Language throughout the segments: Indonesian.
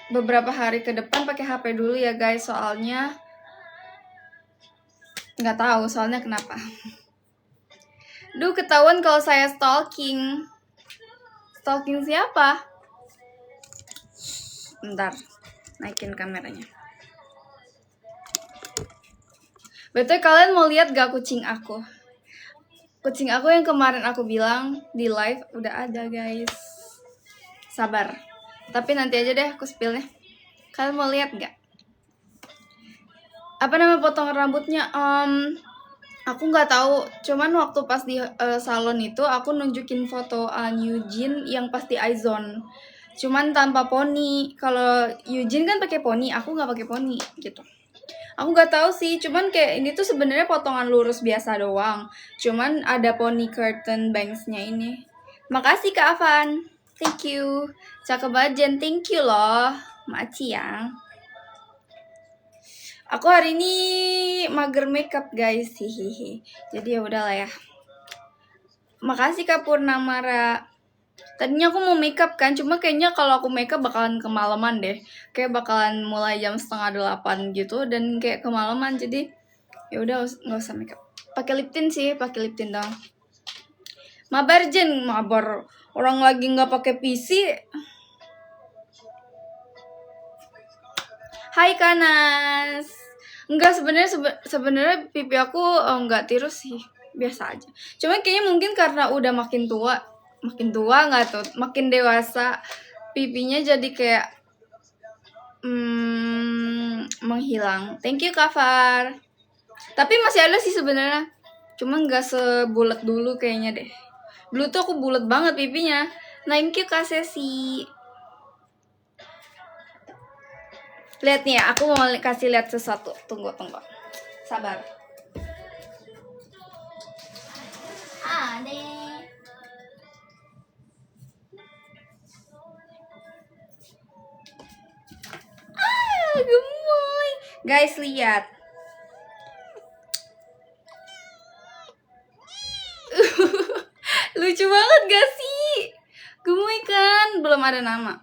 beberapa hari ke depan pakai HP dulu ya guys, soalnya nggak tahu soalnya kenapa. Duh, ketahuan kalau saya stalking. Stalking siapa? Bentar, naikin kameranya. Betul, kalian mau lihat gak kucing aku? Kucing aku yang kemarin aku bilang di live udah ada guys. Sabar. Tapi nanti aja deh aku spillnya. Kalian mau lihat gak? Apa nama potongan rambutnya? Aku nggak tahu. Cuman waktu pas di salon itu aku nunjukin foto Eugene yang pas di iZone. Cuman tanpa poni. Kalau Eugene kan pakai poni, aku nggak pakai poni gitu. Aku nggak tahu sih, cuman kayak ini tuh sebenarnya potongan lurus biasa doang. Cuman ada pony curtain bangs-nya ini. Makasih Kak Avan. Thank you. Cakep banget Jen, thank you loh. Maci ya. Aku hari ini mager makeup guys, hihihi. Jadi ya udahlah ya. Makasih Kak Purnamara. Tadinya aku mau makeup kan, cuma kayaknya kalau aku makeup bakalan kemalaman deh. Kayak bakalan mulai jam 7:30 gitu dan kayak kemalaman. Jadi ya udah nggak usah makeup. Pakai lip tint sih, pakai lip tint dong. Mabar Jen, mabar. Orang lagi nggak pakai PC. Hai Kanas. Enggak, sebenarnya pipi aku nggak tirus sih, biasa aja. Cuman kayaknya mungkin karena udah makin tua nggak tuh, makin dewasa pipinya jadi kayak menghilang. Thank you Kafar. Tapi masih ada sih sebenarnya, cuman nggak sebulat dulu kayaknya deh. Dulu tuh aku bulat banget pipinya. Thank you Kak Sesi. Lihat nih ya, aku mau kasih lihat sesuatu. Tunggu. Sabar. Deh. Gemoy. Guys, lihat. Lucu banget gak sih? Gemoy kan? Belum ada nama.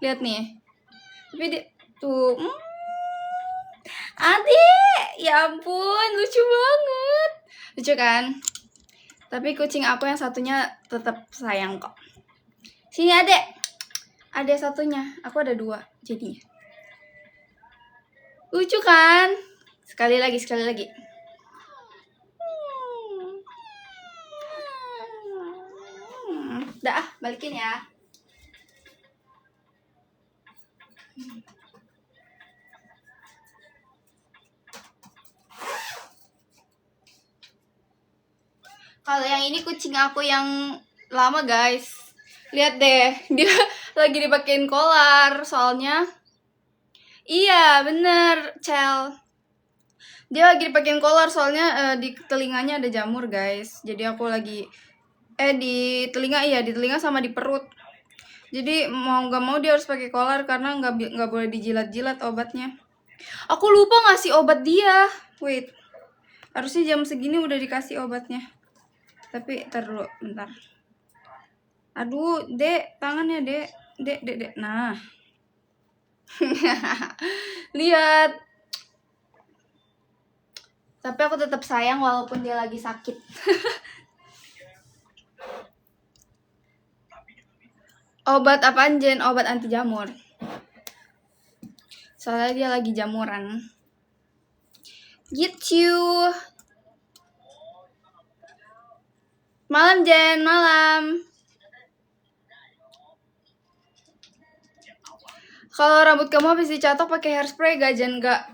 Lihat nih. Tapi dia tuh. Adik, ya ampun, lucu banget. Lucu kan? Tapi kucing aku yang satunya tetap sayang kok. Sini adek. Ada satunya. Aku ada 2 jadinya. Lucu kan? Sekali lagi. Dah, balikin ya. Kalau yang ini kucing aku yang lama guys. Lihat deh, dia lagi dipakein kolar soalnya. Iya, bener, Cel. Dia lagi dipakein kolar soalnya di telinganya ada jamur guys. Jadi aku lagi di telinga sama di perut. Jadi mau gak mau dia harus pakai kolar karena nggak boleh dijilat-jilat obatnya. Aku lupa ngasih obat dia. Wait, harusnya jam segini udah dikasih obatnya. Tapi ntar dulu, bentar. Aduh, dek, tangannya dek. Dek. Nah. Lihat. Tapi aku tetap sayang walaupun dia lagi sakit. Obat apaan Jen? Obat anti jamur. Soalnya dia lagi jamuran. Gitu. Malam Jen, malam. Kalau rambut kamu habis dicatok pakai hairspray gak Jen? Gak.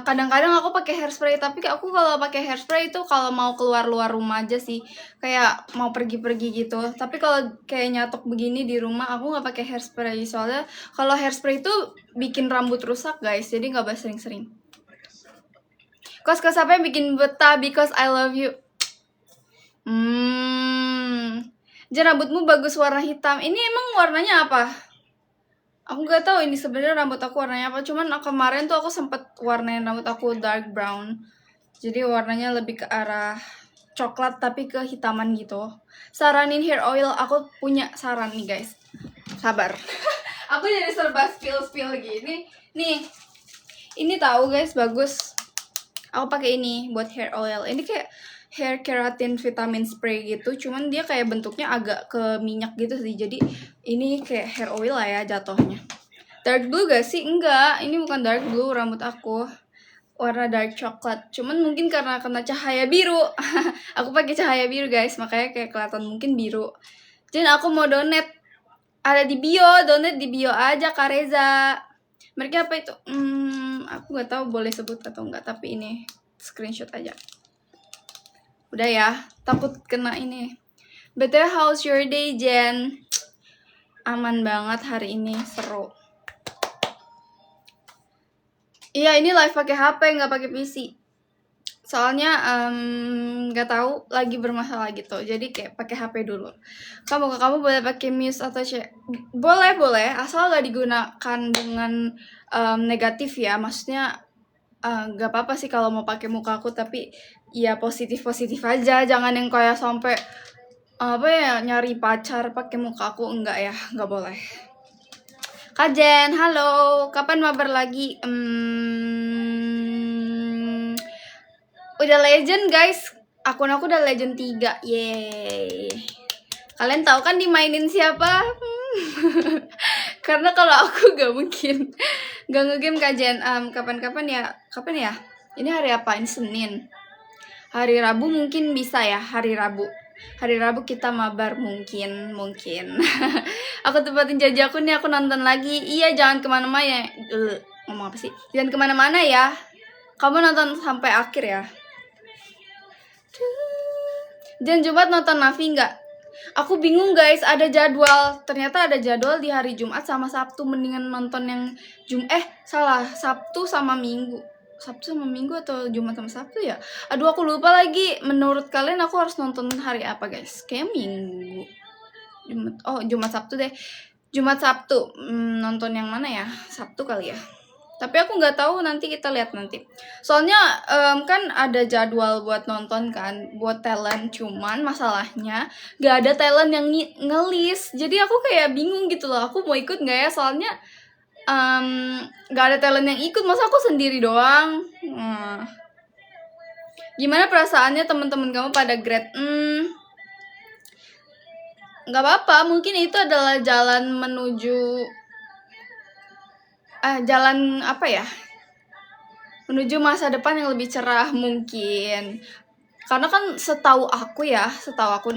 Kadang-kadang aku pakai hairspray, tapi aku kalau pakai hairspray itu kalau mau keluar rumah aja sih, kayak mau pergi-pergi gitu. Tapi kalau kayak nyatok begini di rumah aku nggak pakai hairspray soalnya kalau hairspray itu bikin rambut rusak guys, jadi nggak boleh sering-sering. Kos apa yang bikin betah? Because I love you. Jen, rambutmu bagus warna hitam. Ini emang warnanya apa? Aku gak tahu ini sebenarnya rambut aku warnanya apa. Cuman kemarin tuh aku sempet warnain rambut aku dark brown. Jadi warnanya lebih ke arah coklat tapi kehitaman gitu. Saranin hair oil, aku punya saran nih guys. Sabar. Aku jadi serba spill gini. Nih, ini tahu guys, bagus. Aku pakai ini buat hair oil. Ini kayak hair keratin vitamin spray gitu, cuman dia kayak bentuknya agak ke minyak gitu sih. Jadi ini kayak hair oil lah ya jatuhnya. Dark blue gak sih? Enggak, ini bukan dark blue. Rambut aku warna dark coklat. Cuman mungkin karena kena cahaya biru. Aku pakai cahaya biru guys, makanya kayak kelihatan mungkin biru. Dan aku mau donate. Ada di bio, donate di bio aja Kak Reza. Mereka apa itu? Aku nggak tahu boleh sebut atau enggak, tapi ini screenshot aja. Udah ya, takut kena ini. BTW, how's your day, Jen? Aman banget hari ini, seru. Iya, ini live pakai HP, nggak pakai PC. Soalnya nggak tahu lagi bermasalah gitu. Jadi kayak pakai HP dulu. Kamu boleh pakai Muse atau boleh, asal nggak digunakan dengan negatif ya. Maksudnya nggak apa-apa sih kalau mau pakai muka aku, tapi ya positif aja. Jangan yang kayak sampai apa ya, nyari pacar pakai muka aku, enggak ya, nggak boleh. Kak Jen, halo, kapan mabar lagi? Udah legend guys, akun aku udah legend 3, yeay. Kalian tahu kan dimainin siapa? Karena kalau aku gak mungkin gak ngegame Kak Jen. Kapan ya? Ini hari apa? Ini Senin. Hari Rabu mungkin bisa ya, hari Rabu kita mabar mungkin. Aku tempatin janji aku nih, aku nonton lagi. Iya, jangan kemana-mana ya. Ngomong apa sih? Jangan kemana-mana ya. Kamu nonton sampai akhir ya. Dan Jumat nonton Navi nggak? Aku bingung guys, ada jadwal. Ternyata ada jadwal di hari Jumat sama Sabtu. Mendingan nonton yang Sabtu sama Minggu. Sabtu sama Minggu atau Jumat sama Sabtu ya? Aduh, aku lupa lagi. Menurut kalian aku harus nonton hari apa guys? Kayak Minggu. Jumat Sabtu deh. Jumat Sabtu. Nonton yang mana ya? Sabtu kali ya. Tapi aku nggak tahu, nanti kita lihat nanti. Soalnya kan ada jadwal buat nonton kan, buat talent. Cuman masalahnya nggak ada talent yang ngelis. Jadi aku kayak bingung gitu loh. Aku mau ikut nggak ya? Soalnya nggak ada talent yang ikut. Masa aku sendiri doang? Gimana perasaannya teman-teman kamu pada grad? Nggak apa-apa. Mungkin itu adalah jalan menuju jalan apa ya, menuju masa depan yang lebih cerah mungkin. Karena kan setahu aku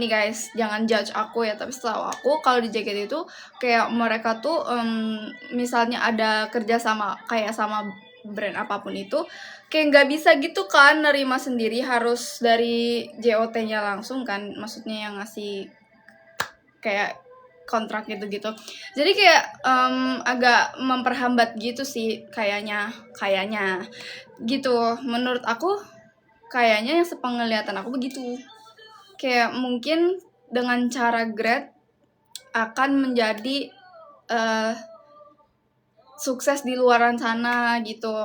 nih guys, jangan judge aku ya, tapi setahu aku kalau di JKT itu kayak mereka tuh misalnya ada kerja sama kayak sama brand apapun itu, kayak nggak bisa gitu kan nerima sendiri, harus dari JOT-nya langsung kan, maksudnya yang ngasih kayak kontrak gitu-gitu. Jadi kayak agak memperhambat gitu sih kayaknya gitu. Menurut aku kayaknya yang sepenglihatan aku begitu. Kayak mungkin dengan cara grad akan menjadi sukses di luaran sana gitu,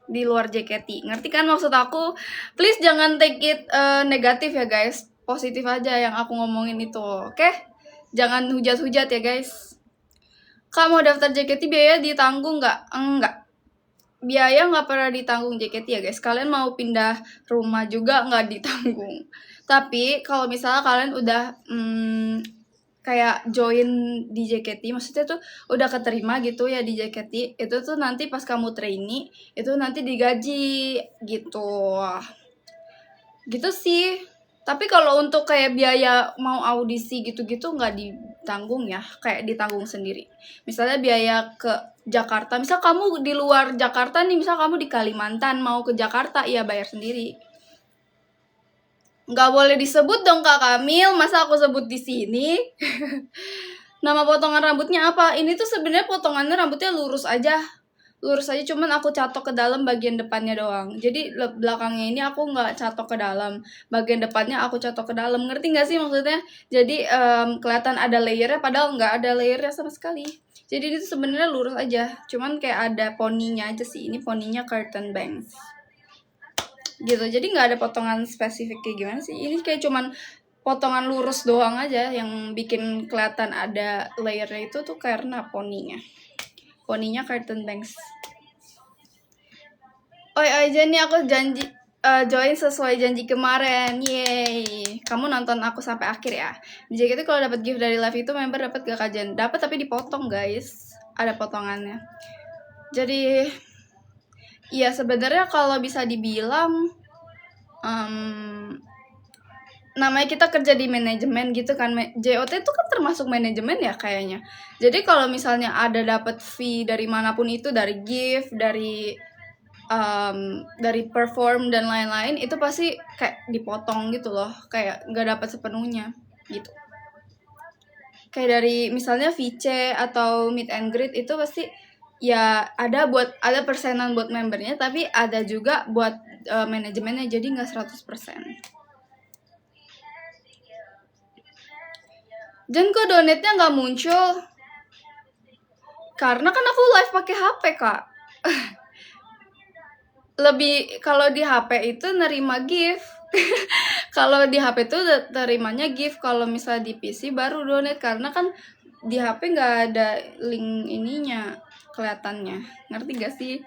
di luar JKT. Ngerti kan maksud aku? Please jangan take it negatif ya guys. Positif aja yang aku ngomongin itu, oke? Jangan hujat-hujat ya guys. Kak, mau daftar JKT biaya ditanggung nggak? Enggak. Biaya nggak pernah ditanggung JKT ya guys. Kalian mau pindah rumah juga nggak ditanggung. Tapi kalau misalnya kalian udah kayak join di JKT, maksudnya tuh udah keterima gitu ya di JKT, itu tuh nanti pas kamu trainee itu nanti digaji gitu. Gitu sih. Tapi kalau untuk kayak biaya mau audisi gitu-gitu nggak ditanggung ya, kayak ditanggung sendiri. Misalnya biaya ke Jakarta, misal kamu di luar Jakarta nih, misal kamu di Kalimantan mau ke Jakarta, ya bayar sendiri. Nggak boleh disebut dong Kak Kamil, masa aku sebut di sini? Nama potongan rambutnya apa? Ini tuh sebenarnya potongannya rambutnya lurus aja, cuman aku catok ke dalam bagian depannya doang. Jadi belakangnya ini aku nggak catok ke dalam, bagian depannya aku catok ke dalam. Ngerti nggak sih maksudnya? Jadi kelihatan ada layernya, padahal nggak ada layernya sama sekali. Jadi itu sebenarnya lurus aja, cuman kayak ada poninya aja sih. Ini poninya curtain bangs gitu. Jadi nggak ada potongan spesifik kayak gimana sih. Ini kayak cuman potongan lurus doang aja, yang bikin kelihatan ada layernya itu tuh karena poninya Carlton Banks. Oh aja nih, aku janji join sesuai janji kemarin. Yeay. Kamu nonton aku sampai akhir ya. Di JKT kalau dapat gift dari live itu member dapat gak kajian? Dapat, tapi dipotong, guys. Ada potongannya. Jadi ya sebenarnya kalau bisa dibilang namanya kita kerja di manajemen gitu kan. JOT itu kan termasuk manajemen ya kayaknya. Jadi kalau misalnya ada dapat fee dari manapun itu, dari gift, dari perform dan lain-lain, itu pasti kayak dipotong gitu loh, kayak nggak dapat sepenuhnya gitu. Kayak dari misalnya VC atau meet and greet itu pasti ya ada persenan buat membernya, tapi ada juga buat manajemennya, jadi nggak 100%. Dan kok donate-nya nggak muncul? Karena kan aku live pakai HP, Kak. Lebih kalau di HP itu nerima gift. Kalau di HP itu terimanya gift, kalau misalnya di PC baru donate, karena kan di HP nggak ada link ininya kelihatannya. Ngerti gak sih?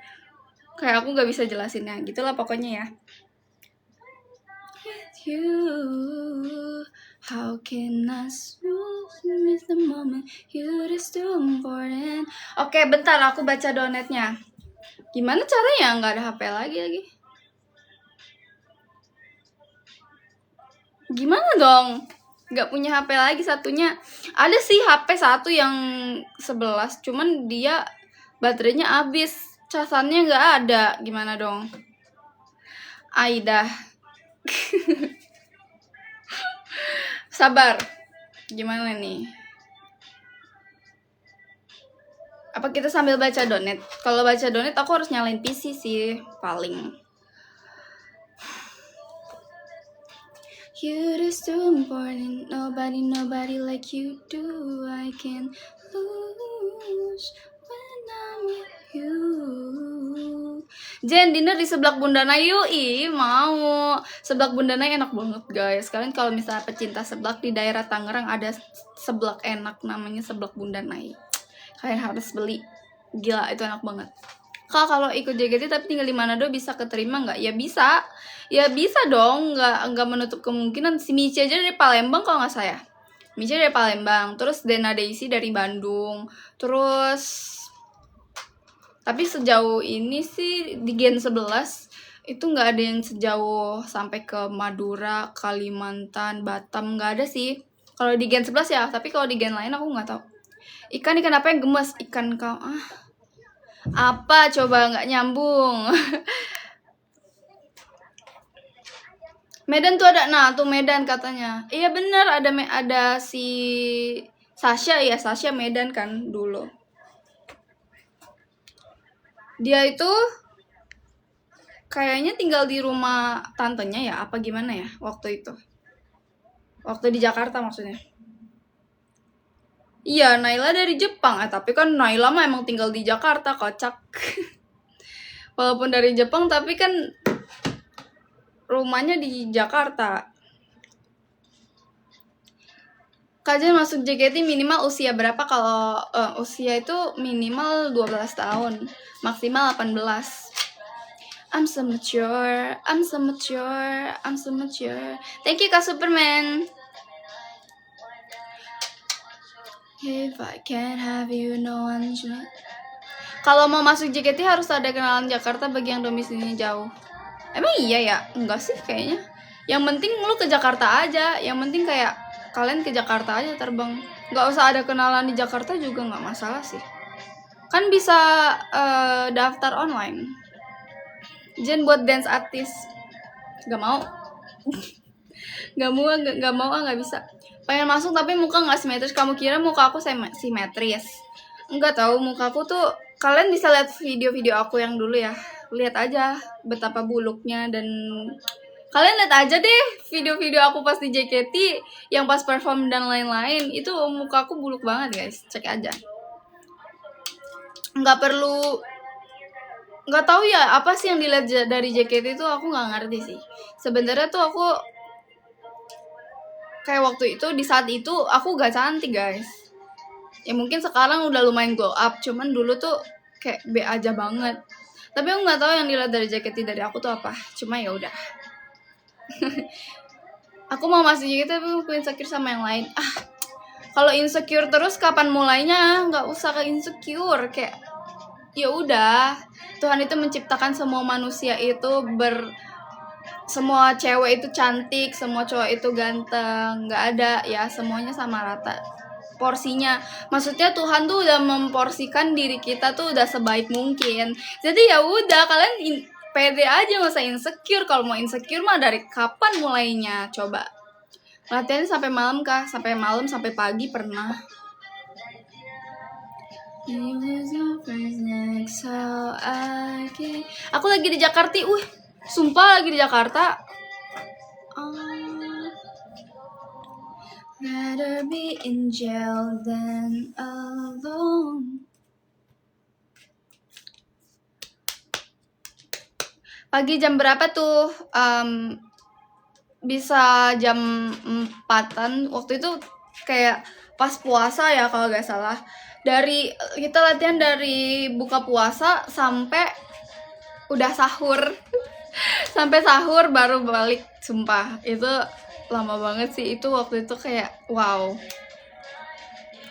Kayak aku nggak bisa jelasinnya, gitulah pokoknya ya. With you, how can I miss the moment you just too important. Oke, bentar aku baca donate-nya. Gimana caranya nggak ada HP lagi? Gimana dong? Nggak punya HP lagi satunya. Ada sih HP satu yang 11, cuman dia baterainya habis. Casannya nggak ada. Gimana dong? Aida. Sabar. Gimana nih? Apa kita sambil baca donate? Kalau baca donate aku harus nyalain PC sih paling. You're just too important. Nobody like you do. I can lose when I'm with you. Jen, dinner di seblak Bunda Nay yuk. Ih, mau. Seblak Bunda Nay enak banget, guys. Kalian kalau misalnya pecinta seblak, di daerah Tangerang ada seblak enak namanya seblak Bunda Nay. Kalian harus beli. Gila, itu enak banget. Kak, kalau ikut JKT tapi tinggal di Manado bisa keterima nggak? Ya bisa dong, nggak menutup kemungkinan. Si Mici aja dari Palembang kalau nggak saya. Mici dari Palembang, terus Dena Daisy dari Bandung, terus tapi sejauh ini sih di Gen 11 itu nggak ada yang sejauh sampai ke Madura, Kalimantan, Batam, nggak ada sih. Kalau di Gen 11 ya, tapi kalau di Gen lain aku nggak tahu. Ikan apa yang gemes? Ikan kau apa coba, nggak nyambung. Medan tuh ada, nah tuh Medan katanya. Iya bener, ada si Sasha ya, Sasha Medan kan dulu. Dia itu kayaknya tinggal di rumah tantenya ya, apa gimana ya waktu itu. Waktu di Jakarta maksudnya. Iya, Naila dari Jepang. Tapi kan Naila mah emang tinggal di Jakarta, kocak. Walaupun dari Jepang, tapi kan rumahnya di Jakarta. Kajian masuk JKT minimal usia berapa? Kalau usia itu minimal 12 tahun, maksimal 18. I'm so mature. Thank you Kak Superman. If I can't have you, no one should. Kalau mau masuk JKT harus ada kenalan Jakarta bagi yang domisilinya jauh. Emang iya ya? Enggak sih kayaknya. Yang penting lu ke Jakarta aja. Yang penting kayak kalian ke Jakarta aja terbang. Nggak usah ada kenalan di Jakarta juga nggak masalah sih. Kan bisa daftar online. Jen buat dance artist. Gak mau. Gak mau, nggak bisa. Pengen masuk tapi muka nggak simetris. Kamu kira muka aku simetris? Enggak tahu, muka aku tuh, kalian bisa lihat video-video aku yang dulu ya. Lihat aja betapa buluknya, dan kalian lihat aja deh video-video aku pas di JKT yang pas perform dan lain-lain. Itu muka aku buluk banget guys, cek aja. Nggak tahu ya apa sih yang dilihat dari JKT itu, aku nggak ngerti sih. Sebenarnya tuh aku kayak waktu itu, di saat itu aku gak cantik guys. Ya mungkin sekarang udah lumayan glow up, cuman dulu tuh kayak B aja banget. Tapi aku nggak tahu yang dilihat dari JKT dari aku tuh apa. Cuma ya udah. Aku mau masuk JKT tapi aku insecure sama yang lain. Kalau insecure terus kapan mulainya? Nggak usah ke insecure, kayak ya udah. Tuhan itu menciptakan semua manusia itu semua cewek itu cantik, semua cowok itu ganteng. Nggak ada ya, semuanya sama rata porsinya. Maksudnya Tuhan tuh udah memporsikan diri kita tuh udah sebaik mungkin. Jadi ya udah, kalian pede aja, nggak usah insecure. Kalau mau insecure mah dari kapan mulainya? Coba latihan sampai malam kah? Sampai malam, sampai pagi pernah. Aku lagi di Jakarta. Sumpah lagi di Jakarta. Rather be in jail than alone. Pagi jam berapa tuh? Bisa jam 4-an. Waktu itu kayak pas puasa ya kalau gak salah. Kita latihan dari buka puasa sampai udah sahur. Sampai sahur baru balik. Sumpah itu lama banget sih. Itu waktu itu kayak wow,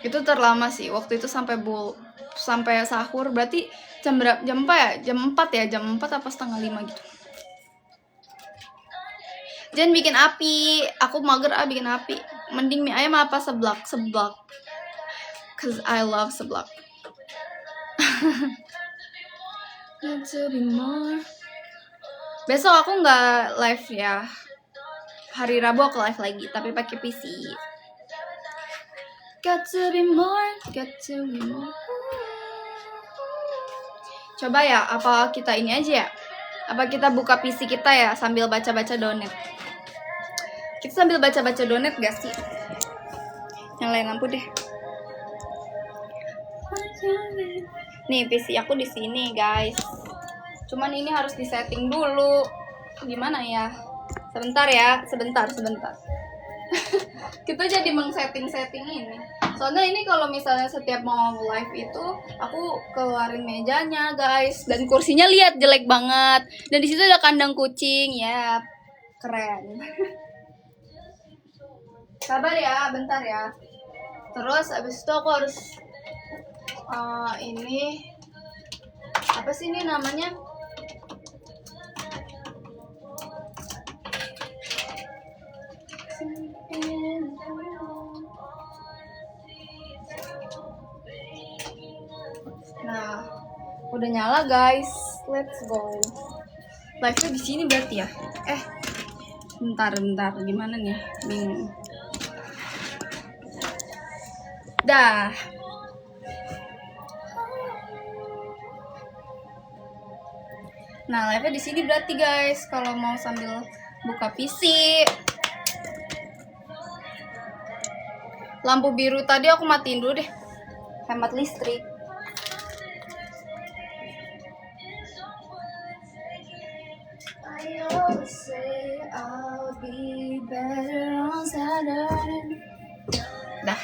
itu terlama sih waktu itu, sampai sahur. Berarti jam berapa? Jam 4 ya? Jam 4 ya? Jam 4 apa setengah 5 gitu. Jangan bikin api. Aku mager bikin api. Mending mie ayam apa seblak. Cause I love seblak. Got to be more. Besok aku nggak live ya. Hari Rabu aku live lagi, tapi pakai PC. Got to be more. Coba ya, apa kita ini aja ya? Apa kita buka PC kita ya sambil baca-baca donate? Kita sambil baca-baca donate gak sih? Nyalain lampu deh. Nih PC aku di sini guys. Cuman ini harus disetting dulu. Gimana ya? Sebentar. Kita jadi meng-setting ini. Soalnya ini kalau misalnya setiap mau live itu aku keluarin mejanya guys, dan kursinya lihat jelek banget. Dan di situ ada kandang kucing ya, keren. Sabar ya, bentar ya. Terus abis itu aku harus ini apa sih ini namanya? Nah, udah nyala guys. Let's go. Live-nya di sini berarti ya? Bentar. Gimana nih? Bingung. Dah. Nah, live-nya di sini berarti guys. Kalau mau sambil buka PC. Lampu biru tadi aku matiin dulu deh. Hemat listrik. Dah.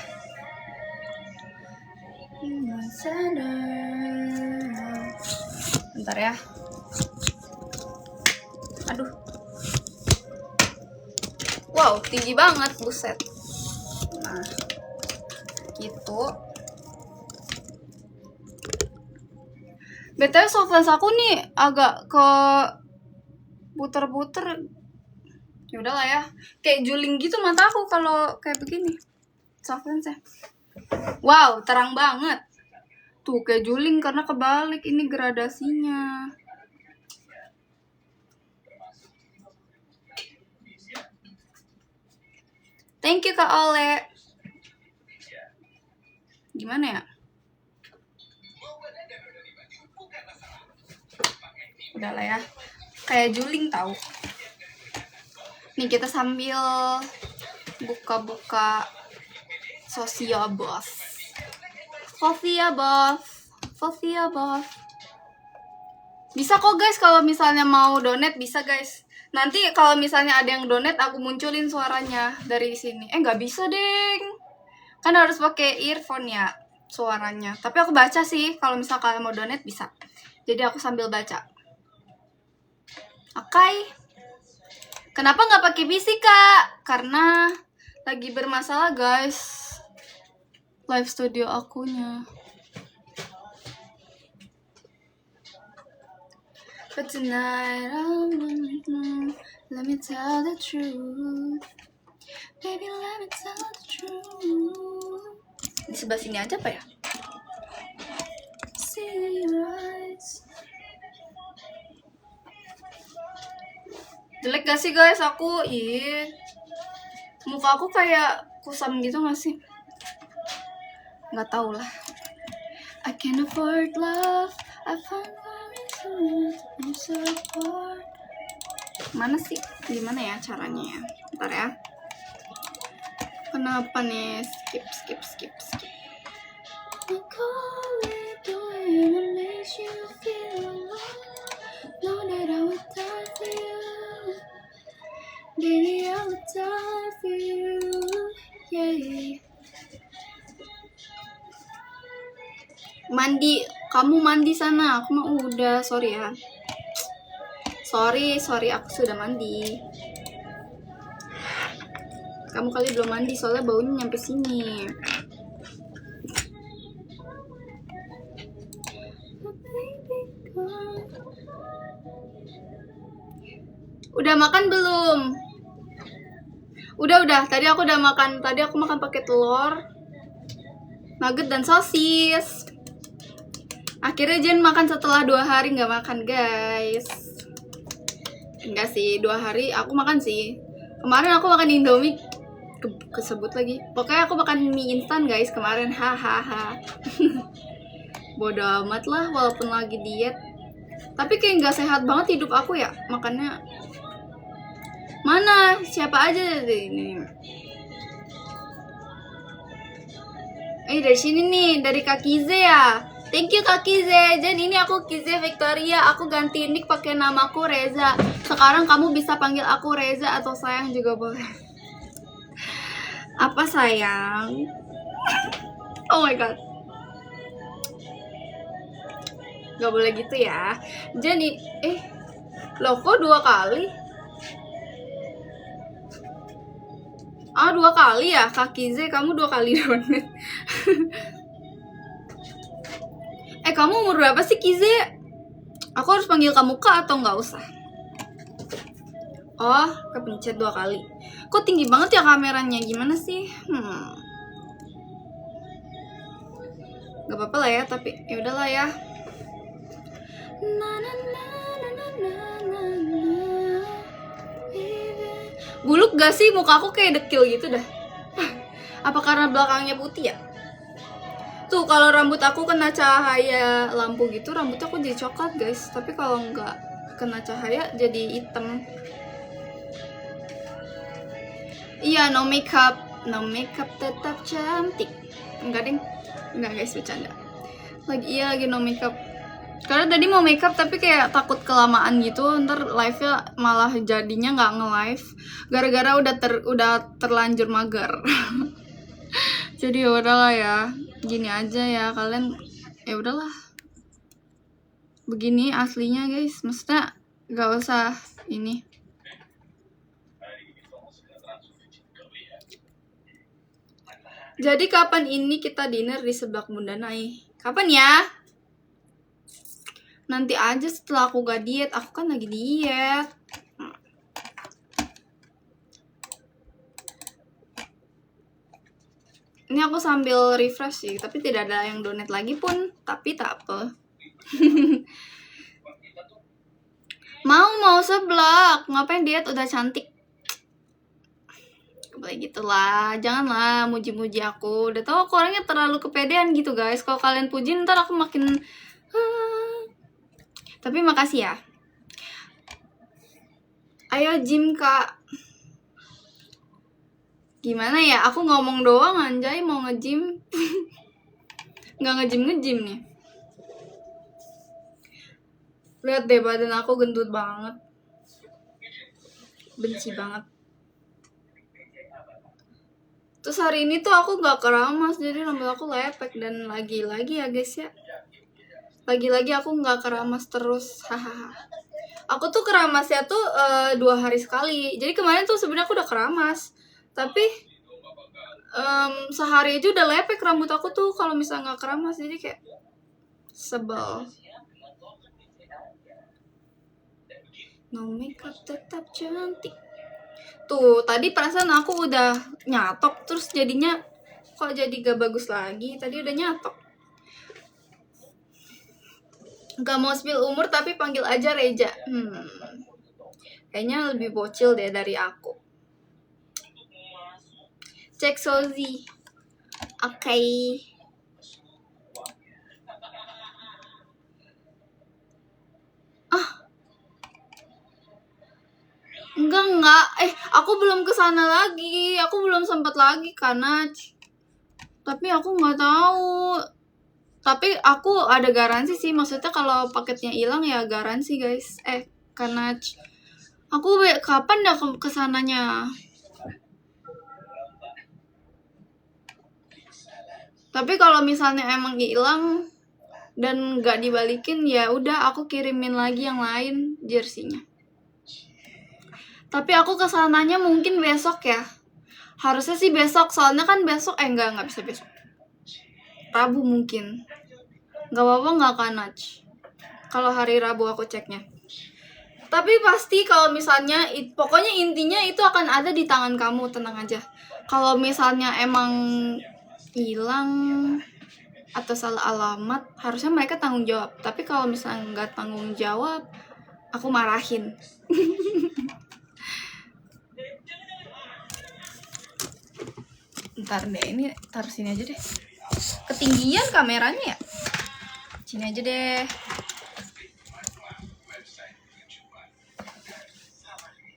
Bentar ya. Aduh. Wow, tinggi banget, buset. Nah, gitu. BTW softlash aku nih agak ke puter-puter. Yaudah lah ya. Kayak juling gitu mata aku kalau kayak begini. Softlash ya. Wow, terang banget. Tuh kayak juling karena kebalik ini gradasinya. Thank you Kak Ole. Gimana ya? Udah lah ya. Kayak juling tahu. Nih kita sambil buka-buka Sofia Boss. Bisa kok guys, kalau misalnya mau donate bisa guys. Nanti kalau misalnya ada yang donate, aku munculin suaranya dari sini. Nggak bisa, deng. Kan harus pakai earphone ya suaranya. Tapi aku baca sih, kalau misal kalian mau donate bisa. Jadi aku sambil baca. Oke. Kenapa nggak pakai PC, Kak? Karena lagi bermasalah, guys. Live studio akunya. But tonight, let me tell the truth. Baby, let me tell the truth. Di sebelah sini aja apa ya? See your eyes. Jelek gak sih guys aku? Muka aku kayak kusam gitu gak sih? Gak tau lah. I can't afford love. I found I'm so apart. Mana sih? Gimana ya caranya ya? Bentar ya. Kenapa nih? Skip. I call it the way that makes you feel alone. Know that I would die for you. Baby, I would die for you. Yeah. Mandi, kamu mandi sana. Aku mah udah, sorry ya. Sorry, aku sudah mandi. Kamu kali belum mandi, soalnya baunya nyampe sini. Udah makan belum? Udah. Tadi aku udah makan. Tadi aku makan pakai telur, nugget dan sosis. Akhirnya Jen makan setelah 2 hari nggak makan, guys. Enggak sih, 2 hari aku makan sih. Kemarin aku makan Indomie, kesebut lagi. Pokoknya aku makan mie instan, guys, kemarin. Hahaha. Bodoh amat lah, walaupun lagi diet. Tapi kayak nggak sehat banget hidup aku ya, makannya. Mana? Siapa aja ini? Dari sini nih, dari Kak Kize ya. Thank you Kak Kize. Jen, ini aku Kize Victoria. Aku ganti nick pakai namaku Reza. Sekarang kamu bisa panggil aku Reza atau sayang juga boleh. Apa sayang? Oh my god. Gak boleh gitu ya. Jen, loh kok 2 kali? 2 kali ya Kak Kize, kamu 2 kali donat. Kamu umur berapa sih Kize? Aku harus panggil kamu Kak atau nggak usah? Oh, kepencet 2 kali. Kok tinggi banget ya kameranya? Gimana sih? Gak apa-apa lah ya, tapi ya udahlah ya. Buluk gak sih? Muka aku kayak dekil gitu dah. Apa karena belakangnya putih ya? Tuh, kalau rambut aku kena cahaya lampu gitu, rambut aku jadi coklat, guys. Tapi kalau nggak kena cahaya, jadi hitam. Iya, no makeup tetap cantik. Enggak, deng. Enggak, guys, bercanda. Lagi no makeup. Karena tadi mau makeup tapi kayak takut kelamaan gitu, ntar live-nya malah jadinya nggak nge-live. Gara-gara udah terlanjur mager. Jadi ya udahlah ya, gini aja ya kalian, ya udahlah. Begini aslinya guys, maksudnya nggak usah ini. Jadi kapan ini kita dinner di sebelah Bunda Nai? Kapan ya? Nanti aja setelah aku gak diet, aku kan lagi diet. Ini aku sambil refresh sih, tapi tidak ada yang donate lagi pun, tapi tak apa. Mau seblak, ngapain diet udah cantik. Boleh gitulah, janganlah muji-muji aku. Udah tau aku orangnya terlalu kepedean gitu guys. Kalau kalian puji ntar aku makin Tapi makasih ya. Ayo gym kak. Gimana ya, aku ngomong doang anjay mau nge-gym. Nggak nge-gym nih. Lihat deh badan aku gendut banget. benci banget. Terus hari ini tuh aku gak keramas, jadi rambut aku lepek. Dan lagi-lagi ya guys ya, lagi-lagi aku gak keramas terus. Hahaha. Aku tuh keramasnya tuh 2 hari sekali. Jadi kemarin tuh sebenarnya aku udah keramas, tapi sehari aja udah lepek rambut aku tuh kalau misalnya gak keramas. Jadi kayak sebel. No makeup tetap cantik. Tuh, tadi perasaan aku udah nyatok, terus jadinya kok jadi gak bagus lagi. Tadi udah nyatok. Gak mau spill umur tapi panggil aja Reja. Kayaknya lebih bocil deh dari aku. Cek Sozi. Oke. Enggak. Aku belum kesana lagi. Aku belum sempat lagi karena. Tapi aku nggak tahu. Tapi aku ada garansi sih. Maksudnya kalau paketnya hilang ya garansi guys. Karena aku kapan ya kesananya? Tapi kalau misalnya emang hilang dan nggak dibalikin, ya udah aku kirimin lagi yang lain jersey-nya. Tapi aku kesananya mungkin besok ya. Harusnya sih besok, soalnya kan besok nggak bisa besok. Rabu mungkin. Nggak apa-apa nggak kanaj. Kalau hari Rabu aku ceknya. Tapi pasti kalau misalnya, pokoknya intinya itu akan ada di tangan kamu, tenang aja. Kalau misalnya emang hilang atau salah alamat, harusnya mereka tanggung jawab. Tapi kalau misalnya nggak tanggung jawab, aku marahin. Ntar deh, ini taruh sini aja deh. Ketinggian kameranya ya. Sini aja deh.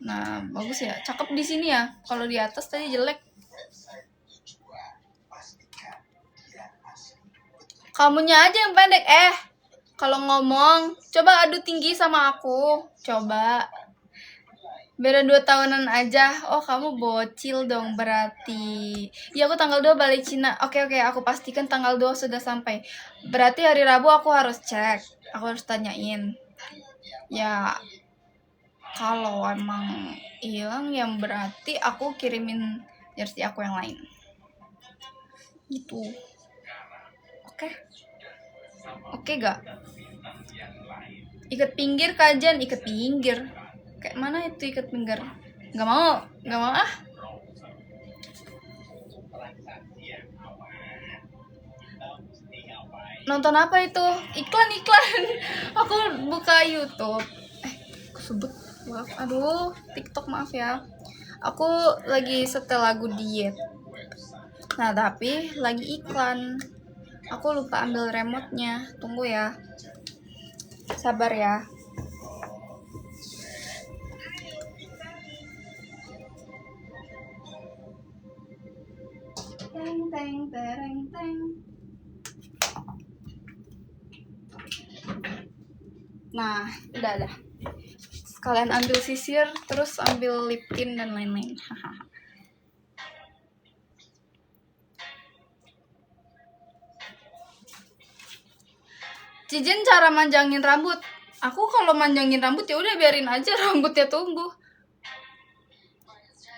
Nah, bagus ya. Cakep di sini ya. Kalau di atas tadi jelek. Kamunya aja yang pendek. Kalau ngomong, coba adu tinggi sama aku. Coba. Beda 2 tahunan aja. Oh, kamu bocil dong berarti. Ya, aku tanggal 2 balik Cina. Oke, aku pastikan tanggal 2 sudah sampai. Berarti hari Rabu aku harus cek. Aku harus tanyain. Ya, kalau emang hilang yang berarti aku kirimin jersey aku yang lain. Gitu. Oke gak? Ikat pinggir kajian, ikat pinggir. Kayak mana itu ikat pinggir? Gak mau ah. Nonton apa itu? Iklan. Aku buka YouTube. Aku sebut. Maaf. Aduh, TikTok maaf ya. Aku lagi setel lagu diet. Nah, tapi lagi iklan. Aku lupa ambil remote-nya. Tunggu ya. Sabar ya. Teng. Nah, udah. Sekalian ambil sisir, terus ambil lip tint dan lain-lain. Cijen cara manjangin rambut. Aku kalau manjangin rambut ya udah biarin aja rambutnya tumbuh.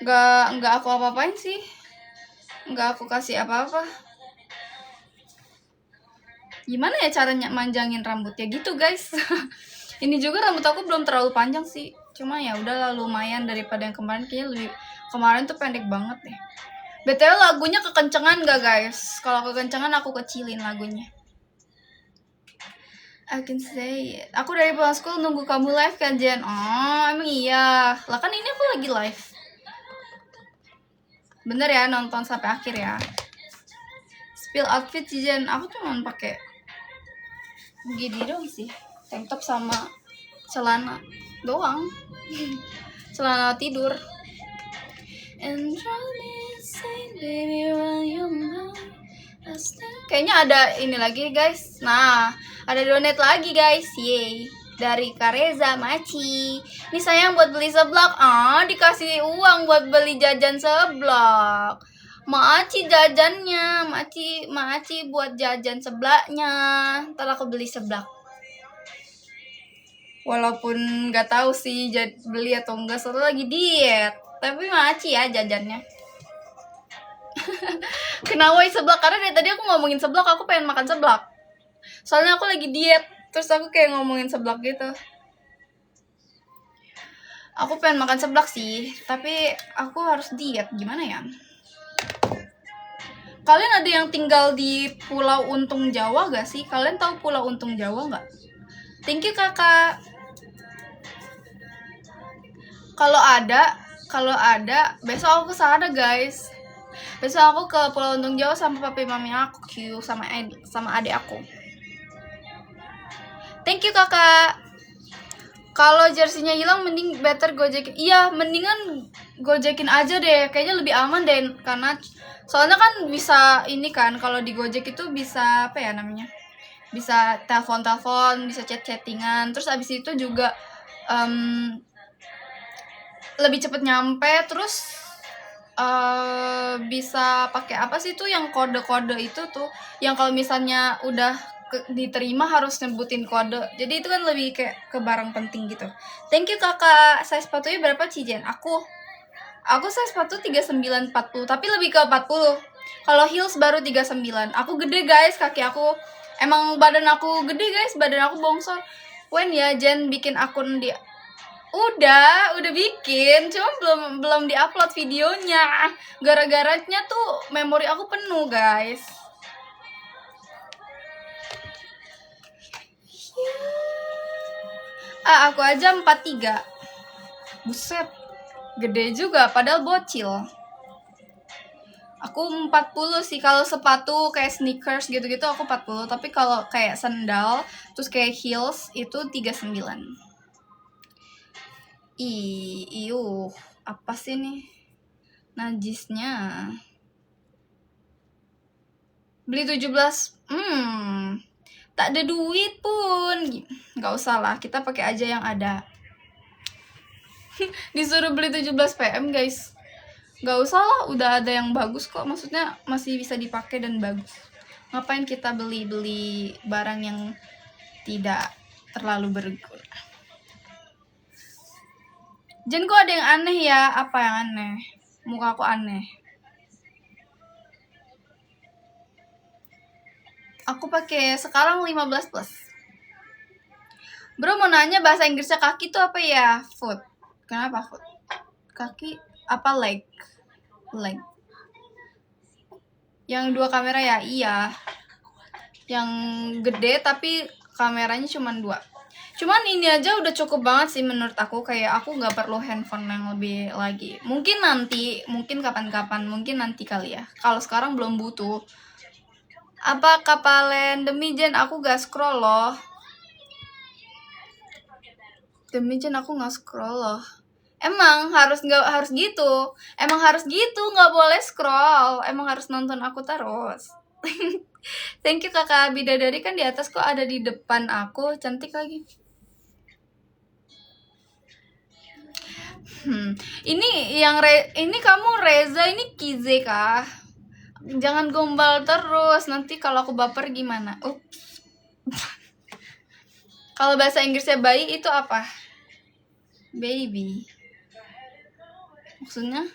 Nggak aku apa-apain sih. Nggak aku kasih apa-apa. Gimana ya caranya manjangin rambut ya gitu guys. Ini juga rambut aku belum terlalu panjang sih. Cuma ya udahlah lumayan daripada yang kemarin. Kayaknya kemarin tuh pendek banget deh. BTW lagunya kekencengan gak guys? Kalau kekencengan aku kecilin lagunya. I can say it. Aku dari pulang school nunggu kamu live kan Jen. Oh emang iya. Lah kan ini aku lagi live. Bener ya, nonton sampai akhir ya. Spill outfit Jen. Aku cuma pakai gini dong sih. Tank top sama celana doang. Celana tidur. And kayaknya ada ini lagi guys. Nah, ada donate lagi guys. Yeay. dari Kareza Maci. Ini sayang buat beli seblak. Dikasih uang buat beli jajan seblak. Maci jajannya, Maci buat jajan seblaknya. Ntar aku beli seblak. Walaupun nggak tahu sih beli atau enggak, soalnya lagi diet. Tapi Maci ya jajannya. Kenapa seblak? Karena dari tadi aku ngomongin seblak, aku pengen makan seblak. Soalnya aku lagi diet, terus aku kayak ngomongin seblak gitu. Aku pengen makan seblak sih, tapi aku harus diet, gimana ya? Kalian ada yang tinggal di Pulau Untung Jawa gak sih? Kalian tahu Pulau Untung Jawa gak? Thank you kakak. Kalau ada, besok aku ke sana guys. Besok aku ke Pulau Untung Jawa sama papi mami aku, sama adik aku. Thank you kakak. Kalau jersinya hilang mending better gojekin. Iya, mendingan gojekin aja deh. Kayaknya lebih aman deh, karena soalnya kan bisa ini kan, kalau di Gojek itu bisa apa ya namanya? Bisa telepon, bisa chattingan. Terus abis itu juga lebih cepet nyampe. Terus bisa pakai apa sih tuh yang kode-kode itu tuh, yang kalau misalnya udah diterima harus nyebutin kode. Jadi itu kan lebih kayak ke barang penting gitu. Thank you kakak. Size sepatunya berapa Cijen? Aku size sepatu 39 40, tapi lebih ke 40. Kalau heels baru 39. Aku gede guys, kaki aku. Emang badan aku gede guys, badan aku bongsor. When ya Jen bikin akun dia? Udah bikin, cuma belum diupload videonya. Gara-garanya tuh memori aku penuh, guys. Aku aja 43. Buset. Gede juga padahal bocil. Aku 40 sih kalau sepatu kayak sneakers gitu-gitu aku 40, tapi kalau kayak sandal terus kayak heels itu 39. Apa sih nih najisnya? Beli 17. Tak ada duit pun. Nggak usah lah, kita pakai aja yang ada. Disuruh beli 17 PM guys. Nggak usah lah, udah ada yang bagus kok. Maksudnya masih bisa dipakai dan bagus. Ngapain kita beli barang yang tidak terlalu berguna? Jen, kok ada yang aneh ya? Apa yang aneh? Muka aku aneh. Aku pakai sekarang 15 plus. Bro mau nanya bahasa Inggrisnya kaki tuh apa ya? Foot. Kenapa foot? Kaki apa leg? Leg. Yang 2 kamera ya? Iya. Yang gede tapi kameranya cuma 2. Cuman ini aja udah cukup banget sih menurut aku. Kayak aku gak perlu handphone yang lebih lagi. Mungkin nanti, mungkin kapan-kapan, mungkin nanti kali ya. Kalau sekarang belum butuh. Apa kapalen? Demi Jen aku gak scroll loh. Demi Jen aku gak scroll loh. Emang harus gitu. Emang harus gitu, gak boleh scroll. Emang harus nonton aku terus. Thank you kakak. Bidadari kan di atas, kok ada di depan aku. Cantik lagi. Ini kamu Reza, ini Kize kah? Jangan gombal terus, nanti kalau aku baper gimana? Kalau bahasa Inggrisnya bayi itu apa? Baby. Maksudnya?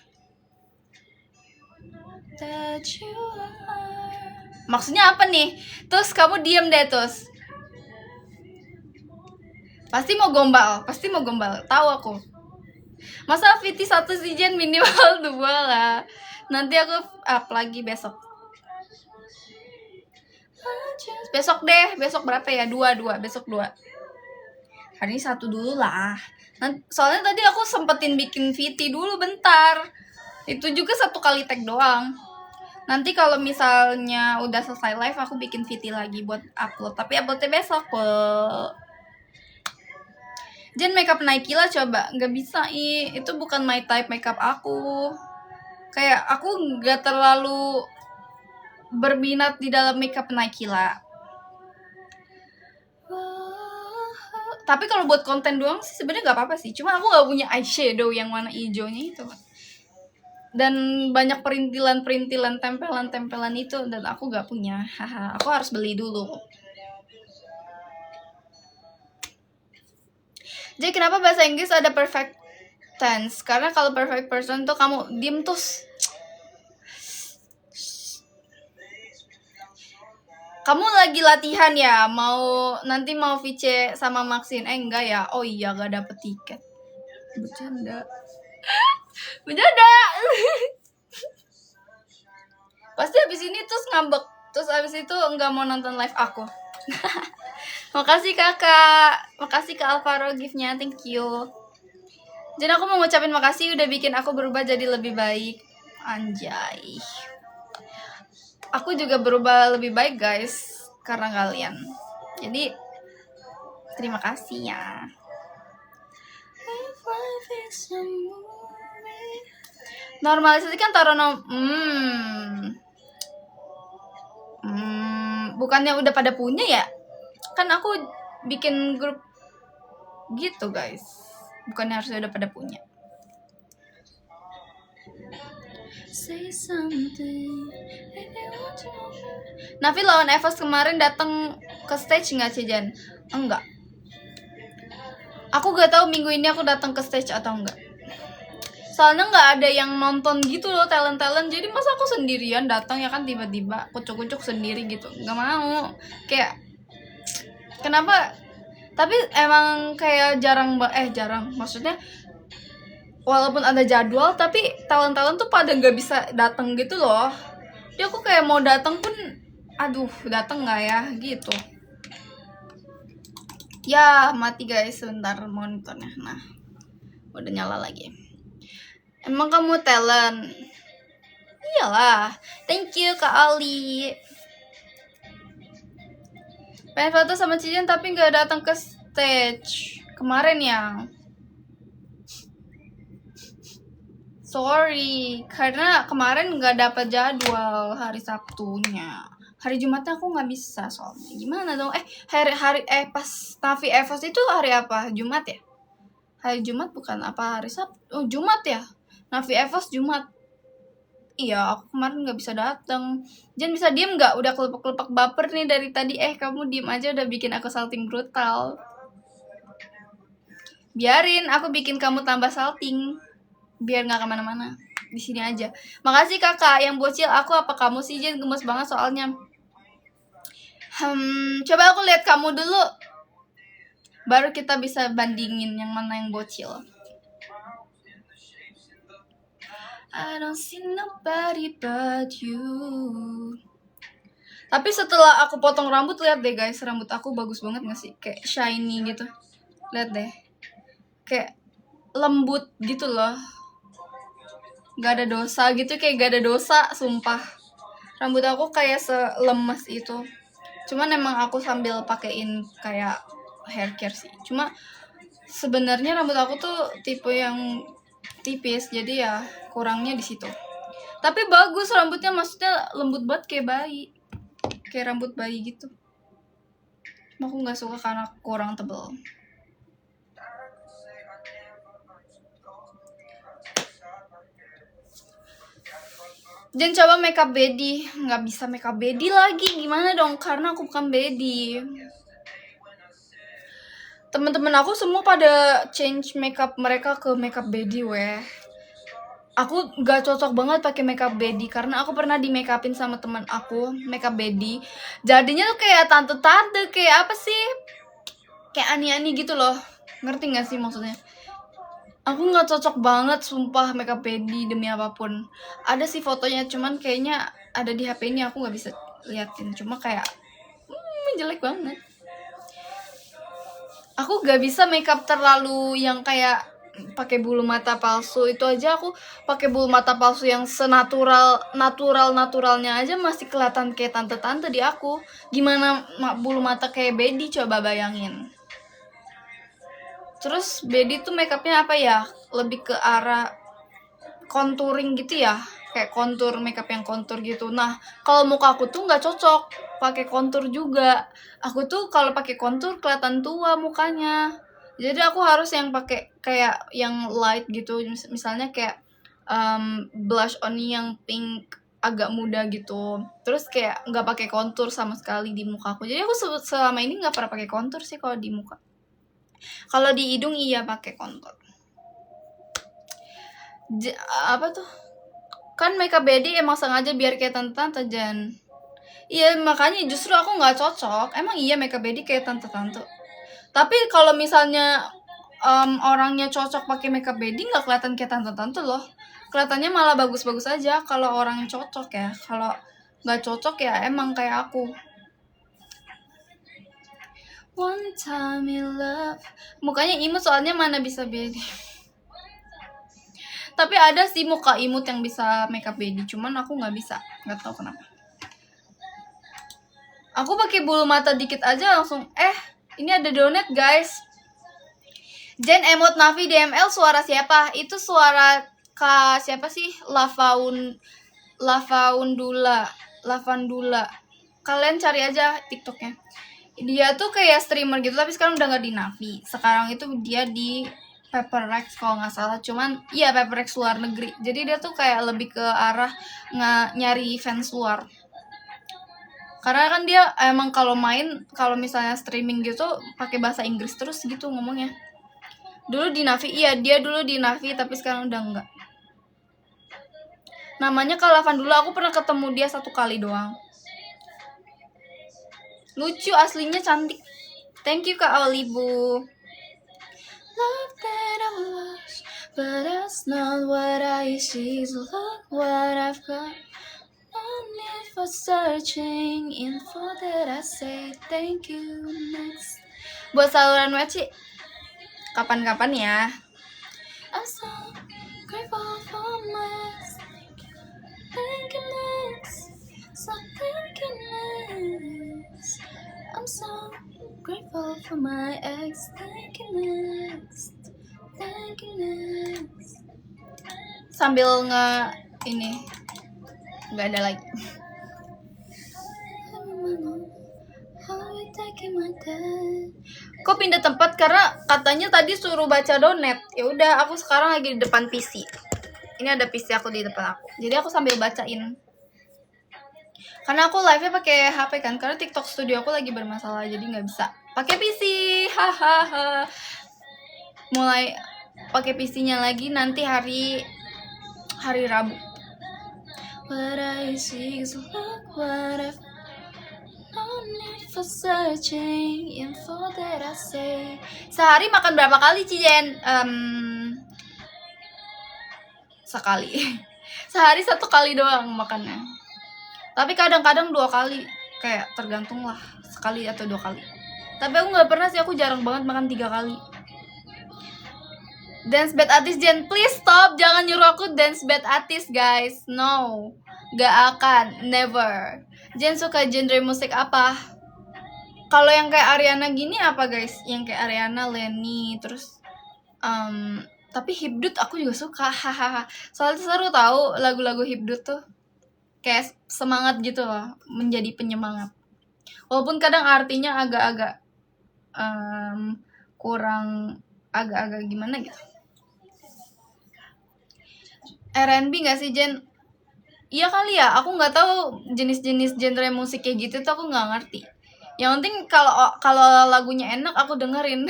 Maksudnya apa nih? Terus kamu diem deh terus. Pasti mau gombal. Tahu aku. Masa VT 1 sih Jen, minimal 2 lah. Nanti aku up lagi besok. Besok deh, besok berapa ya? 2, besok 2. Hari ini 1 dulu lah. Soalnya tadi aku sempetin bikin VT dulu bentar. Itu juga 1 kali tag doang. Nanti kalau misalnya udah selesai live aku bikin VT lagi buat upload. Tapi uploadnya besok loh. Jen makeup Nike lah coba. Gak bisa itu bukan my type makeup aku. Kayak aku gak terlalu berminat di dalam makeup Nike lah. Tapi kalau buat konten doang sih sebenarnya nggak apa-apa sih. Cuma aku nggak punya eyeshadow yang warna hijaunya itu. Dan banyak perintilan-perintilan, tempelan-tempelan itu, dan aku nggak punya. Haha, aku harus beli dulu. Jadi kenapa bahasa Inggris ada perfect tense? Karena kalau perfect person tuh kamu diem terus. Kamu lagi latihan ya? Nanti mau VC sama Maxine? Enggak ya? Oh iya, gak dapet tiket. Bercanda. Bercanda. Pasti habis ini terus ngambek. Terus habis itu enggak mau nonton live aku. Makasih kakak. Makasih Kak Alvaro gift-nya. Thank you. Jadi aku mau ngucapin makasih udah bikin aku berubah jadi lebih baik. Anjay. Aku juga berubah lebih baik guys, karena kalian. Jadi terima kasih ya. Normalisasi kan taruh bukannya udah pada punya ya? Kan aku bikin grup gitu guys. Bukannya harusnya udah pada punya. Say something. Nafi lawan Evos kemarin datang ke stage nggak Cijan? Enggak. Aku gak tahu minggu ini aku datang ke stage atau enggak. Soalnya nggak ada yang nonton gitu loh, talent. Jadi masa aku sendirian datang ya kan, tiba-tiba kucuk-kucuk sendiri gitu. Nggak mau. Kayak kenapa? Tapi emang kayak jarang. Maksudnya walaupun ada jadwal tapi talent tuh pada nggak bisa datang gitu loh. Jadi aku kayak mau datang pun aduh, datang nggak ya gitu. Ya mati guys, sebentar monitornya. Nah udah nyala lagi. Emang kamu talent? Iyalah. Thank you Kak Ali. Pengen foto sama Cijan tapi nggak datang ke stage kemarin ya. Sorry, karena kemarin nggak dapat jadwal hari Sabtunya. Hari Jumatnya aku nggak bisa soalnya. Gimana dong? Pas Nafi Evos itu hari apa? Jumat ya? Hari Jumat bukan apa hari Sabtu? Oh Jumat ya? Nafi Evos Jumat. Iya, aku kemarin nggak bisa datang. Jangan bisa diem nggak? Udah kelepek-kelepek baper nih dari tadi. Kamu diem aja, udah bikin aku salting brutal. Biarin, aku bikin kamu tambah salting. Biar nggak kemana-mana, di sini aja. Makasih kakak yang bocil. Aku apa kamu sih Jen? Gemes banget soalnya. Coba aku lihat kamu dulu, baru kita bisa bandingin yang mana yang bocil. I don't see nobody but you. Tapi setelah aku potong rambut, lihat deh guys, rambut aku bagus banget gak sih? Kayak shiny gitu. Lihat deh, kayak lembut gitu loh. Gak ada dosa gitu, kayak gak ada dosa, sumpah. Rambut aku kayak selemes itu. Cuman emang aku sambil pakein kayak hair care sih. Cuma sebenarnya rambut aku tuh tipe yang tipis, jadi ya kurangnya di situ. Tapi bagus rambutnya, maksudnya lembut banget kayak bayi. Kayak rambut bayi gitu. Cuma aku gak suka karena kurang tebal. Jangan coba makeup baby. Nggak bisa makeup baby lagi. Gimana dong? Karena aku bukan baby. Temen-temen aku semua pada change makeup mereka ke makeup baby weh. Aku nggak cocok banget pakai makeup baby karena aku pernah di make upin sama teman aku makeup baby. Jadinya tuh kayak tante-tante, kayak apa sih? Kayak ani-ani gitu loh. Ngerti nggak sih maksudnya? Aku nggak cocok banget sumpah makeup baby demi apapun. Ada sih fotonya, cuman kayaknya ada di HP ini, aku nggak bisa liatin. Cuma kayak jelek banget. Aku nggak bisa makeup terlalu yang kayak pakai bulu mata palsu. Itu aja aku pakai bulu mata palsu yang naturalnya aja masih kelihatan kayak tante-tante di aku. Gimana bulu mata kayak baby, coba bayangin. Terus baby tuh makeupnya apa ya? Lebih ke arah contouring gitu ya. kayak kontur, makeup yang kontur gitu. Nah, kalau muka aku tuh nggak cocok pakai kontur juga. Aku tuh kalau pakai kontur kelihatan tua mukanya. Jadi aku harus yang pakai kayak yang light gitu. Misalnya kayak blush on yang pink agak muda gitu. Terus kayak nggak pakai kontur sama sekali di muka aku. Jadi aku selama ini nggak pernah pakai kontur sih kalau di muka. Kalau di hidung iya pakai kontur. Apa tuh? Kan makeup body emang sengaja biar kayak tante-tante Jan. Iya makanya justru aku nggak cocok. Emang iya makeup body kayak tante-tante. Tapi kalau misalnya orangnya cocok pakai makeup body nggak kelihatan kayak tante-tante loh. Kelihatannya malah bagus-bagus aja kalau orangnya cocok ya. Kalau nggak cocok ya emang kayak aku. One time in love. Mukanya imut soalnya mana bisa body. Tapi ada sih muka imut yang bisa makeup body, cuman aku nggak bisa, nggak tahu kenapa. Aku pakai bulu mata dikit aja langsung ini ada donat guys. Jen emot Navi DML suara siapa? Itu suara siapa sih? Lavandula. Kalian cari aja TikToknya. Dia tuh kayak streamer gitu tapi sekarang udah nggak di Navi. Sekarang itu dia di Paperrex kalau nggak salah, cuman iya Paperrex luar negeri. Jadi dia tuh kayak lebih ke arah nyari fans luar. Karena kan dia emang kalau misalnya streaming gitu pakai bahasa Inggris terus gitu ngomongnya. Dulu di Navi, dia dulu di Navi tapi sekarang udah enggak. Namanya Kalavan dulu, aku pernah ketemu dia 1 kali doang. Lucu aslinya, cantik. Thank you Kak Olibu. Love that I lost, but that's not what I see. Look what I've got. No need for searching info that I say thank you next. Buat saluran weci, kapan-kapan ya. I'm so grateful for my ex. Thank you next. So thank you next. I'm so grateful for my ex. Thank you next. Thank you next. Sambil nggak ada lagi. Kok pindah tempat? Karena katanya tadi suruh baca donet. Ya udah, aku sekarang lagi di depan PC. Ini ada PC aku di depan aku. Jadi aku sambil bacain. Karena aku live-nya pakai HP kan, karena TikTok Studio aku lagi bermasalah, jadi nggak bisa pakai PC. Hahaha. Mulai pakai PC-nya lagi nanti hari Rabu. What I see is look what I've. No need for searching info that I say. Sehari makan berapa kali Cijen? Sekali. Sehari 1 kali doang makannya. Tapi kadang-kadang 2 kali. Kayak tergantung lah, sekali atau 2 kali. Tapi aku gak pernah sih, aku jarang banget makan 3 kali. Dance bad artist Jen, please stop. Jangan nyuruh aku dance bad artist guys. No, gak akan, never. Jen suka genre musik apa? Kalau yang kayak Ariana gini apa guys? Yang kayak Ariana, Lenny, terus tapi hipdut aku juga suka. Hahaha. Soalnya seru tahu lagu-lagu hipdut tuh. Kayak semangat gitu loh, menjadi penyemangat. Walaupun kadang artinya agak-agak kurang, agak-agak gimana gitu. R&B gak sih Jen? Iya kali ya, aku nggak tahu jenis-jenis genre musik kayak gitu tuh, aku nggak ngerti. Yang penting kalau lagunya enak aku dengerin.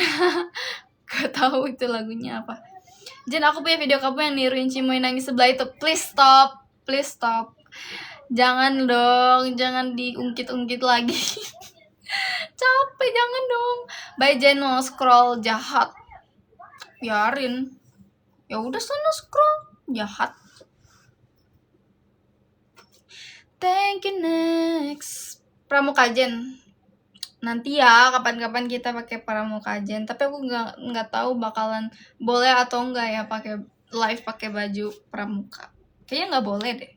Gak tahu itu lagunya apa. Jen, aku punya video kamu yang niruin Cimoy nangis sebelah itu. Please stop, please stop. Jangan dong, jangan diungkit-ungkit lagi. Capek, jangan dong. Bye Jen, mau scroll jahat. Biarin. Ya udah sana scroll, jahat. Thank you next. Pramuka Jen. Nanti ya kapan-kapan kita pakai pramuka Jen. Tapi aku nggak tahu bakalan boleh atau enggak ya pakai live pakai baju pramuka. Kayaknya nggak boleh deh.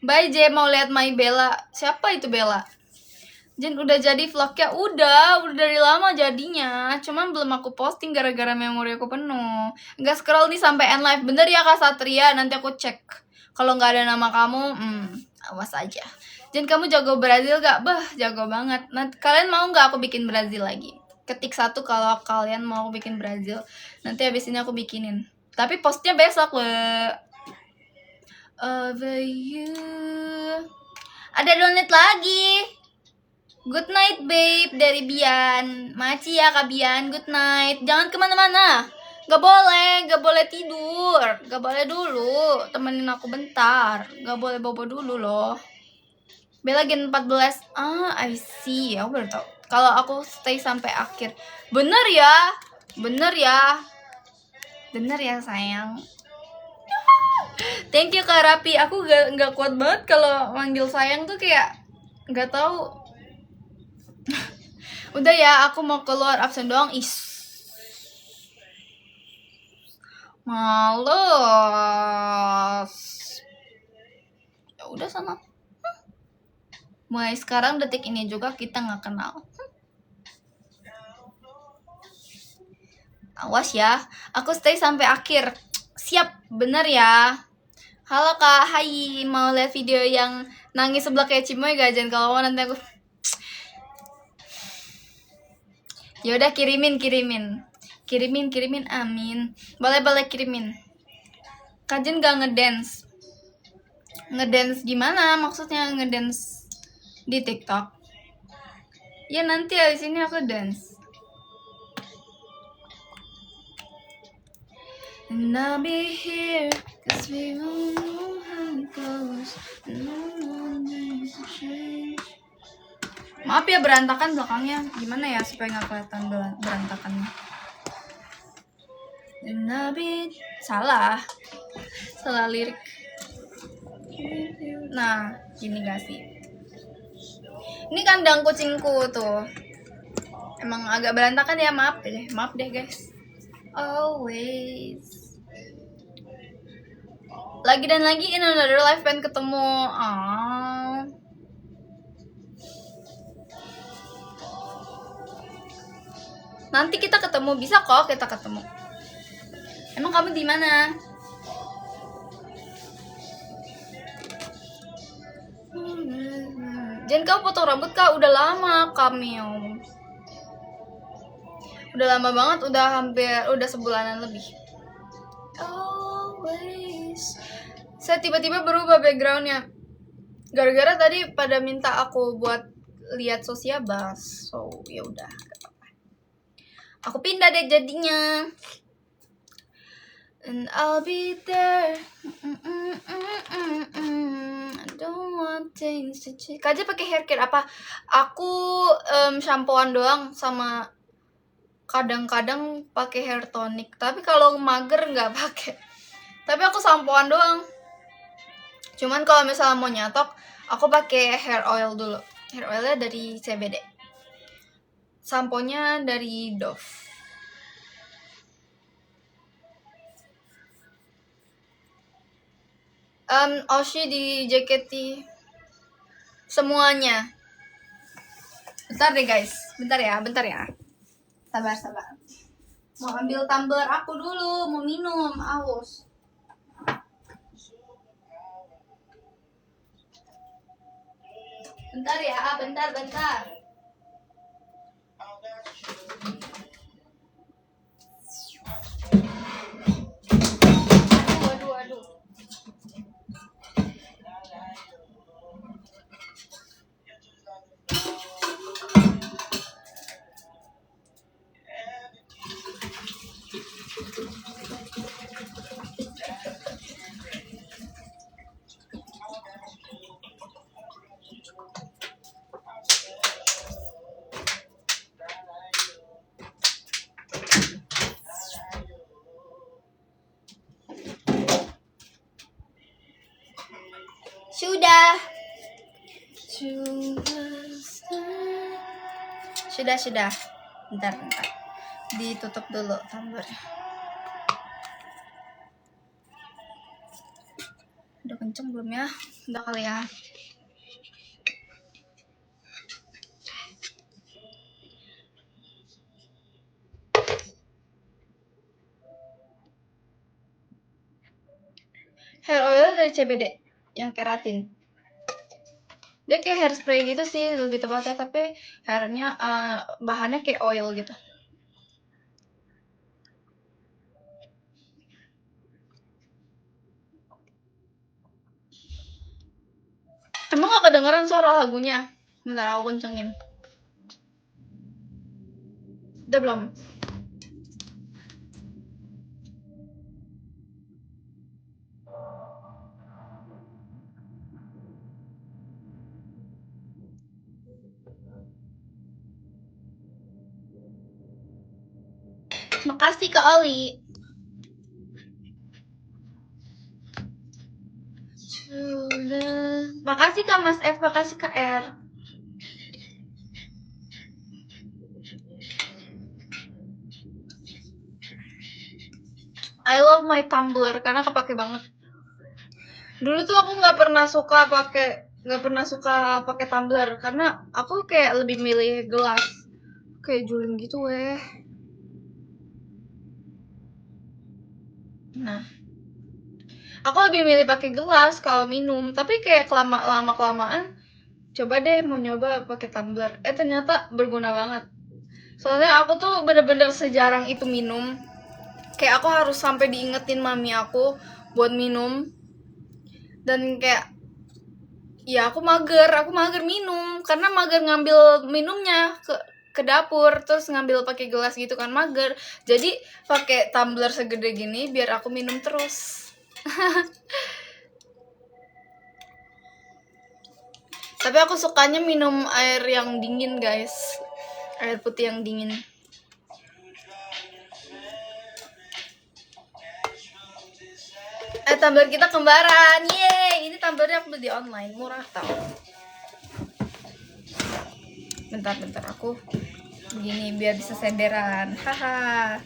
Bye J, mau lihat My Bella. Siapa itu Bella? Jen udah jadi vlognya, udah dari lama jadinya, cuman belum aku posting gara-gara memori aku penuh. Nggak scroll nih sampai end live, bener ya Kak Satria, nanti aku cek. Kalau nggak ada nama kamu, awas aja. Jen kamu jago Brazil gak? Bah, jago banget. Nanti kalian mau nggak aku bikin Brazil lagi? Ketik 1 kalau kalian mau aku bikin Brazil. Nanti habis ini aku bikinin. Tapi postnya besok loh. Over you. Ada donat lagi. Good night babe dari Bian. Maci ya Kak Bian, good night. Jangan kemana-mana. Gak boleh tidur. Gak boleh dulu, temenin aku bentar. Gak boleh bobo dulu loh. Bella Gen 14. I see. Aku baru tau. Kalau aku stay sampai akhir. Bener ya sayang. Thank you Kak Rapi. Aku gak kuat banget kalau manggil sayang tuh kayak gak tahu. Udah ya, aku mau keluar absen doang. Males. Ya udah sana. Mulai sekarang detik ini juga kita nggak kenal. Awas ya, aku stay sampai akhir. Siap, bener ya. Halo Kak, hai. Mau lihat video yang nangis sebelah kayak Cimoy gak? Jangan kalau mau nanti aku. Ya udah kirimin, amin. Boleh kirimin. Kajen gak ngedance? Ngedance gimana? Maksudnya ngedance di TikTok? Ya nanti habis ini aku dance. And I'll be here, 'cause we won't know how it goes. No one days to change. Maaf ya berantakan belakangnya. Gimana ya supaya nggak kelihatan berantakannya? And I'll be... Salah lirik. Nah, gini gak sih? Ini kandang kucingku tuh. Emang agak berantakan ya, maaf deh guys. Always. Lagi dan lagi in another life pengen ketemu. Nanti kita ketemu, bisa kok kita ketemu. Emang kamu di mana? Jangan kamu potong rambut Kak, udah lama kami. Udah lama banget, udah sebulanan lebih. Always. Saya tiba-tiba berubah backgroundnya gara-gara tadi pada minta aku buat lihat Sosiabas. So ya udah, aku pindah deh jadinya. And I'll be there. I don't want things to change. Kak aja pakai hair care apa? Aku shampooan doang sama kadang-kadang pakai hair tonic. Tapi kalau mager nggak pakai. Tapi aku shampooan doang. Cuman kalau misalnya mau nyatok, aku pakai hair oil dulu. Hair oilnya dari CBD. Samponya dari Dove. Oshi di JKT semuanya. Bentar deh guys, bentar ya. Sabar. Mau ambil tumbler aku dulu, mau minum, aus. Bentar ya, bentar. Aduh. Sudah. Bentar. Ditutup dulu tumblernya. Udah kenceng belum ya? Udah kali ya. dari CBD yang keratin. Dia kayak hairspray gitu sih lebih tepatnya, tapi hairnya bahannya kayak oil gitu. Emang gak kedengeran suara lagunya? Bentar aku kencengin. Udah belum? Makasih Kak Oli. Makasih Kak Mas F, makasih Kak R. I love my Tumblr karena kepake banget. Dulu tuh aku nggak pernah suka pakai Tumblr karena aku kayak lebih milih gelas. Kayak juling gitu weh. Nah, aku lebih milih pakai gelas kalau minum, tapi kayak lama kelamaan coba deh mau nyoba pakai tumbler. Ternyata berguna banget. Soalnya aku tuh bener-bener sejarang itu minum. Kayak aku harus sampai diingetin mami aku buat minum. Dan kayak ya aku mager minum karena mager ngambil minumnya ke dapur, terus ngambil pakai gelas gitu kan, mager. Jadi pakai tumbler segede gini biar aku minum terus. Tapi aku sukanya minum air yang dingin guys, air putih yang dingin. Tumbler kita kembaran, yeay. Ini tumblernya aku beli online, murah tau. Bentar aku begini biar bisa senderan, haha.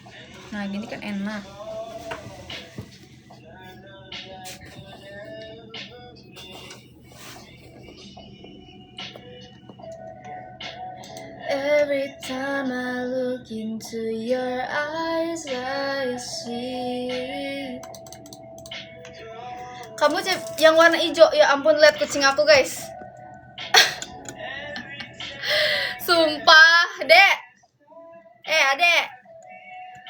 Nah gini kan enak. Every time I look into your eyes, I see. Kamu yang warna hijau, ya ampun, lihat kucing aku guys. Sumpah, Dek. Adek.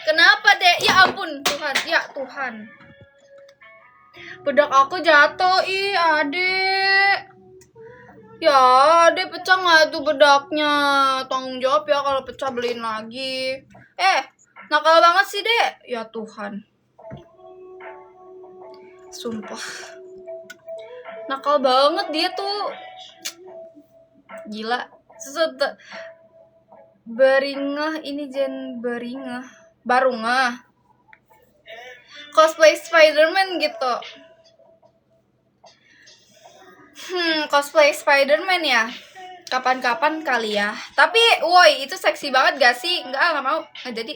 Kenapa, Dek? Ya ampun, Tuhan. Ya Tuhan. Bedak aku jatuh, Adek. Ya, Adek pecah nggak tuh bedaknya? Tanggung jawab ya kalau pecah, beliin lagi. Nakal banget sih, Dek. Ya Tuhan. Sumpah. Nakal banget dia tuh. Gila. Beringah ini beringah. Barungah. Cosplay Spider-Man gitu. Cosplay Spider-Man ya. Kapan-kapan kali ya. Tapi, woi, itu seksi banget gak sih? Nggak mau. Nggak jadi.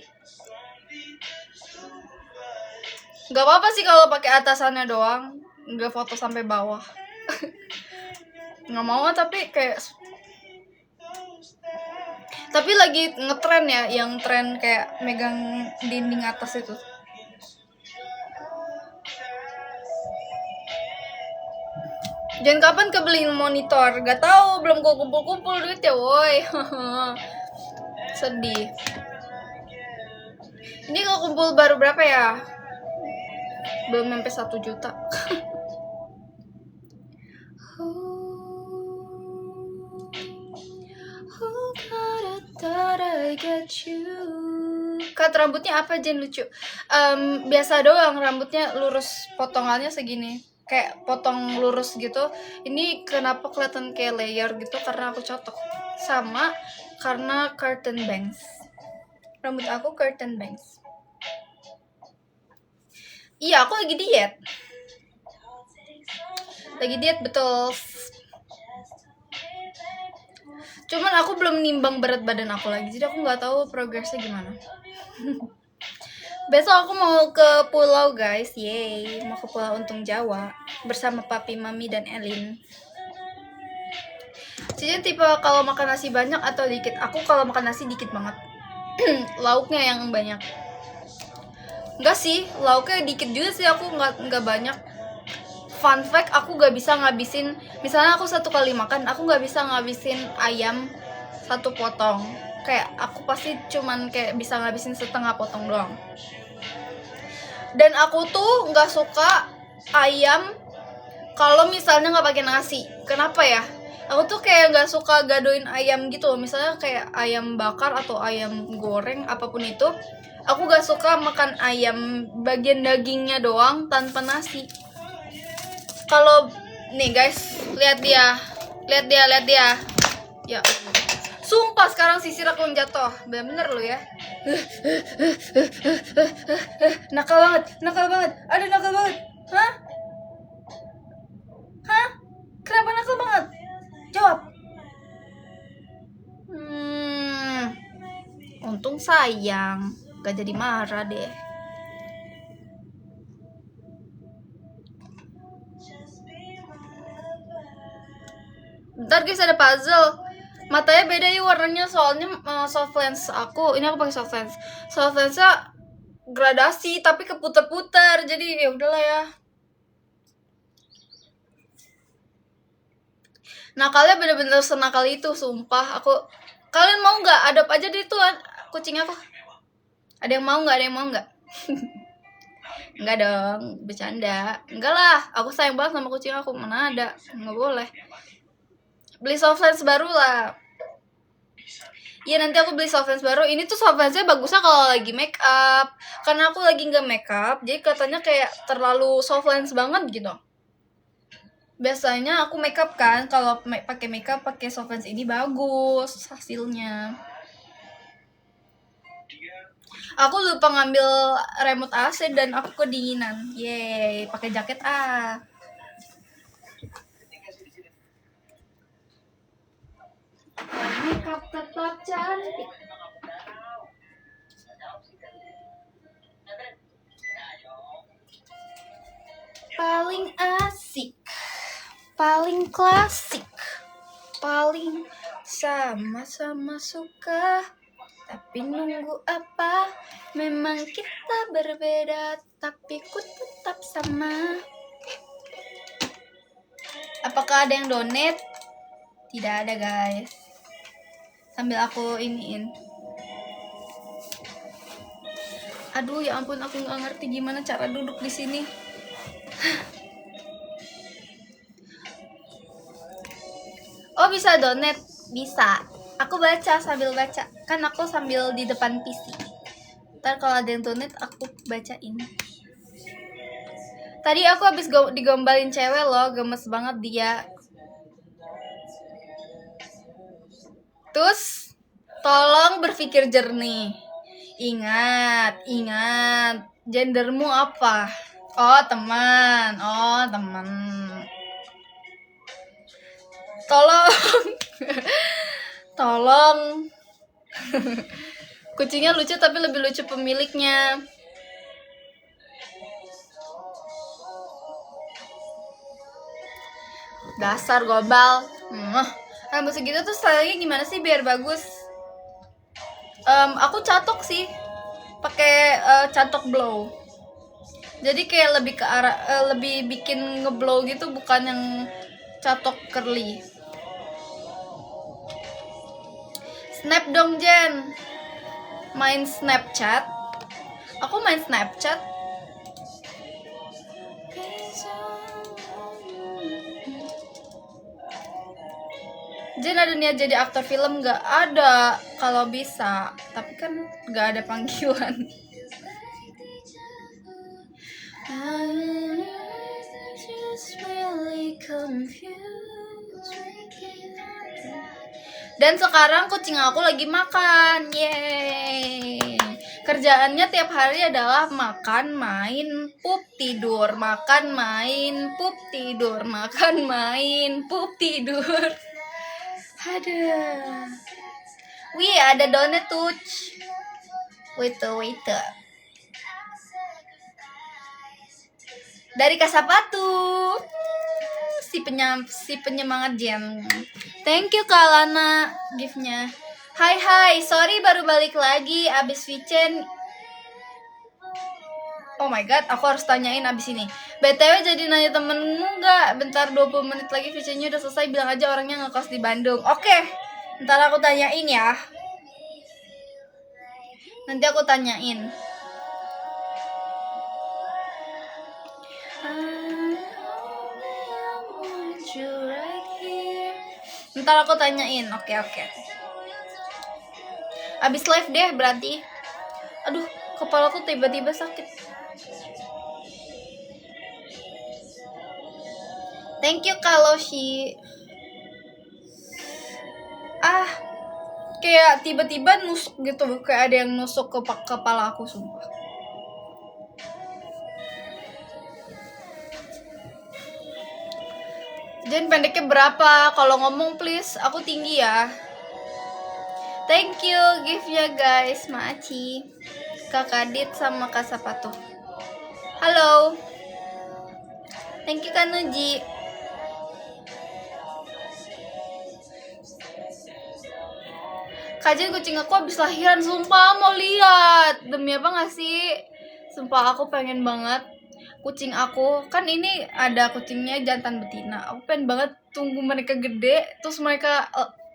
Nggak apa-apa sih kalau pakai atasannya doang. Nggak foto sampai bawah. Nggak mau, tapi kayak... Tapi lagi ngetren ya, yang tren kayak megang dinding atas itu. Jangan kapan kebeliin monitor? Gak tahu, belum gue kumpul-kumpul duit ya, woi. Sedih. Ini kalau kumpul baru berapa ya? Belum sampai 1 juta. Cut rambutnya apa Jen lucu? Biasa doang, rambutnya lurus, potongannya segini. Kayak potong lurus gitu. Ini kenapa kelihatan kayak layer gitu? Karena aku cocok. Sama karena curtain bangs. Rambut aku curtain bangs. Iya, aku lagi diet. Lagi diet, betul. Cuman aku belum nimbang berat badan aku lagi, jadi aku nggak tahu progresnya gimana. Besok aku mau ke pulau guys, yeay, mau ke pulau Untung Jawa bersama papi, mami, dan Elin. Jadi tipe kalau makan nasi banyak atau dikit? Aku kalau makan nasi dikit banget. Lauknya yang banyak. Enggak sih, lauknya dikit juga sih, aku nggak banyak. fun fact, aku gak bisa ngabisin, misalnya aku 1 kali makan, aku gak bisa ngabisin ayam 1 potong. Kayak aku pasti cuman kayak bisa ngabisin setengah potong doang. Dan aku tuh gak suka ayam kalau misalnya gak pakai nasi. Kenapa ya? Aku tuh kayak gak suka gadoin ayam gitu. Misalnya kayak ayam bakar atau ayam goreng, apapun itu, aku gak suka makan ayam bagian dagingnya doang tanpa nasi. Kalau nih guys, lihat dia. Ya, sumpah sekarang sisir aku yang jatuh. Bener lo ya. Nakal banget. Aduh, nakal banget. Hah? Kenapa nakal banget? Jawab. Untung sayang, gak jadi marah deh. Bentar guys, ada puzzle. Matanya beda ya warnanya, soalnya soft lens aku. Ini aku pakai soft lens. Soft lensnya gradasi tapi keputar-putar. Jadi ya udahlah ya. Nakalnya bener-bener senakal itu, sumpah. Kalian mau nggak adopt aja deh tuh kucing aku? Ada yang mau nggak? Enggak dong, bercanda. Enggak lah, aku sayang banget sama kucing aku. Mana ada, nggak boleh. Beli soft lens baru lah. Iya, nanti aku beli soft lens baru. Ini tuh soft lensnya bagusnya kalau lagi make up. Karena aku lagi nggak make up, jadi katanya kayak terlalu soft lens banget gitu. Biasanya aku make up kan, kalau pakai make up pakai soft lens ini bagus hasilnya. Aku lupa ngambil remote AC dan aku kedinginan. Yeay, pakai jaket Makeup tetap cantik. Paling asik, paling klasik, paling sama-sama suka. Tapi nunggu apa? Memang kita berbeda, tapi ku tetap sama. Apakah ada yang donate? Tidak ada guys. Sambil aku iniin. Aduh ya ampun, aku nggak ngerti gimana cara duduk di sini. Oh bisa donate? Bisa. Aku baca sambil baca. Kan aku sambil di depan PC. Ntar kalau ada yang donate aku bacain. Tadi aku habis digombalin cewek loh, gemes banget dia. Terus tolong berpikir jernih. Ingat, gendermu apa? Oh teman. Tolong. Kucingnya lucu tapi lebih lucu pemiliknya. Dasar gobal. Rambut segitu tuh stylenya gimana sih biar bagus? Aku catok sih, pakai catok blow. Jadi kayak lebih ke arah lebih bikin ngeblow gitu, bukan yang catok curly. Snap dong Jen. Main Snapchat. Aku main Snapchat. Jen ada niat jadi aktor film gak? Ada, kalau bisa. Tapi kan gak ada panggilan. Dan sekarang kucing aku lagi makan. Yeay. Kerjaannya tiap hari adalah makan, main, pup, tidur. Makan, main, pup, tidur. Makan, main, pup, tidur. Aduh. Wih, ada donat tuh. Wait. Dari Kasapatu. Si penyemangat Jen. Thank you Kak Lana gift-nya. Hai, sorry baru balik lagi abis weekend. Oh my god, aku harus tanyain abis ini. BTW jadi nanya temenmu nggak? Bentar 20 menit lagi VC-nya udah selesai. Bilang aja orangnya ngekos di Bandung. Oke, ntar aku tanyain ya. Nanti aku tanyain. Ntar aku tanyain. Oke. Abis live deh berarti. Aduh, kepalaku tiba-tiba sakit. Thank you kalau kayak tiba-tiba nusuk gitu, kayak ada yang nusuk ke kepala aku, sumpah. Jen pendeknya berapa? Kalau ngomong please, aku tinggi ya. Thank you gift-nya guys, Maaci, Kak Kadit sama Kak Sapatu. Halo. Thank you Kak Nuji. Kajian kucing aku habis lahiran, sumpah mau lihat. Demi apa nggak sih? Sumpah aku pengen banget. Kucing aku, kan ini ada kucingnya jantan betina. Aku pengen banget tunggu mereka gede, terus mereka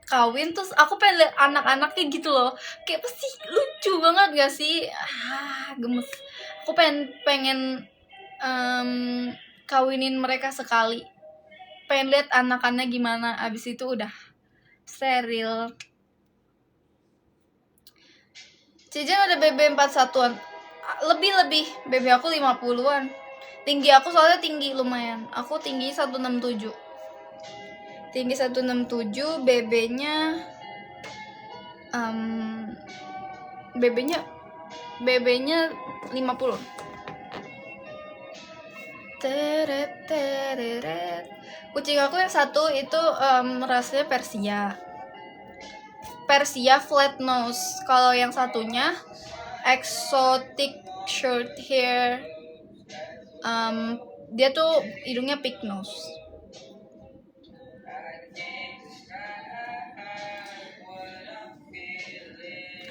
kawin, terus aku pengen lihat anak-anaknya gitu loh. Kayak pasti lucu banget gak sih? Gemes. Aku pengen kawinin mereka sekali. Pengen lihat anak-anaknya gimana. Abis itu udah steril. Cijen ada BB 41-an. Lebih BB aku 50-an. Tinggi aku soalnya tinggi lumayan. Aku tinggi 167. Tinggi 167, BB-nya BB-nya 50. Teret. Kucing aku yang satu itu rasanya Persia flat nose. Kalau yang satunya exotic short hair. Dia tuh hidungnya pig nose.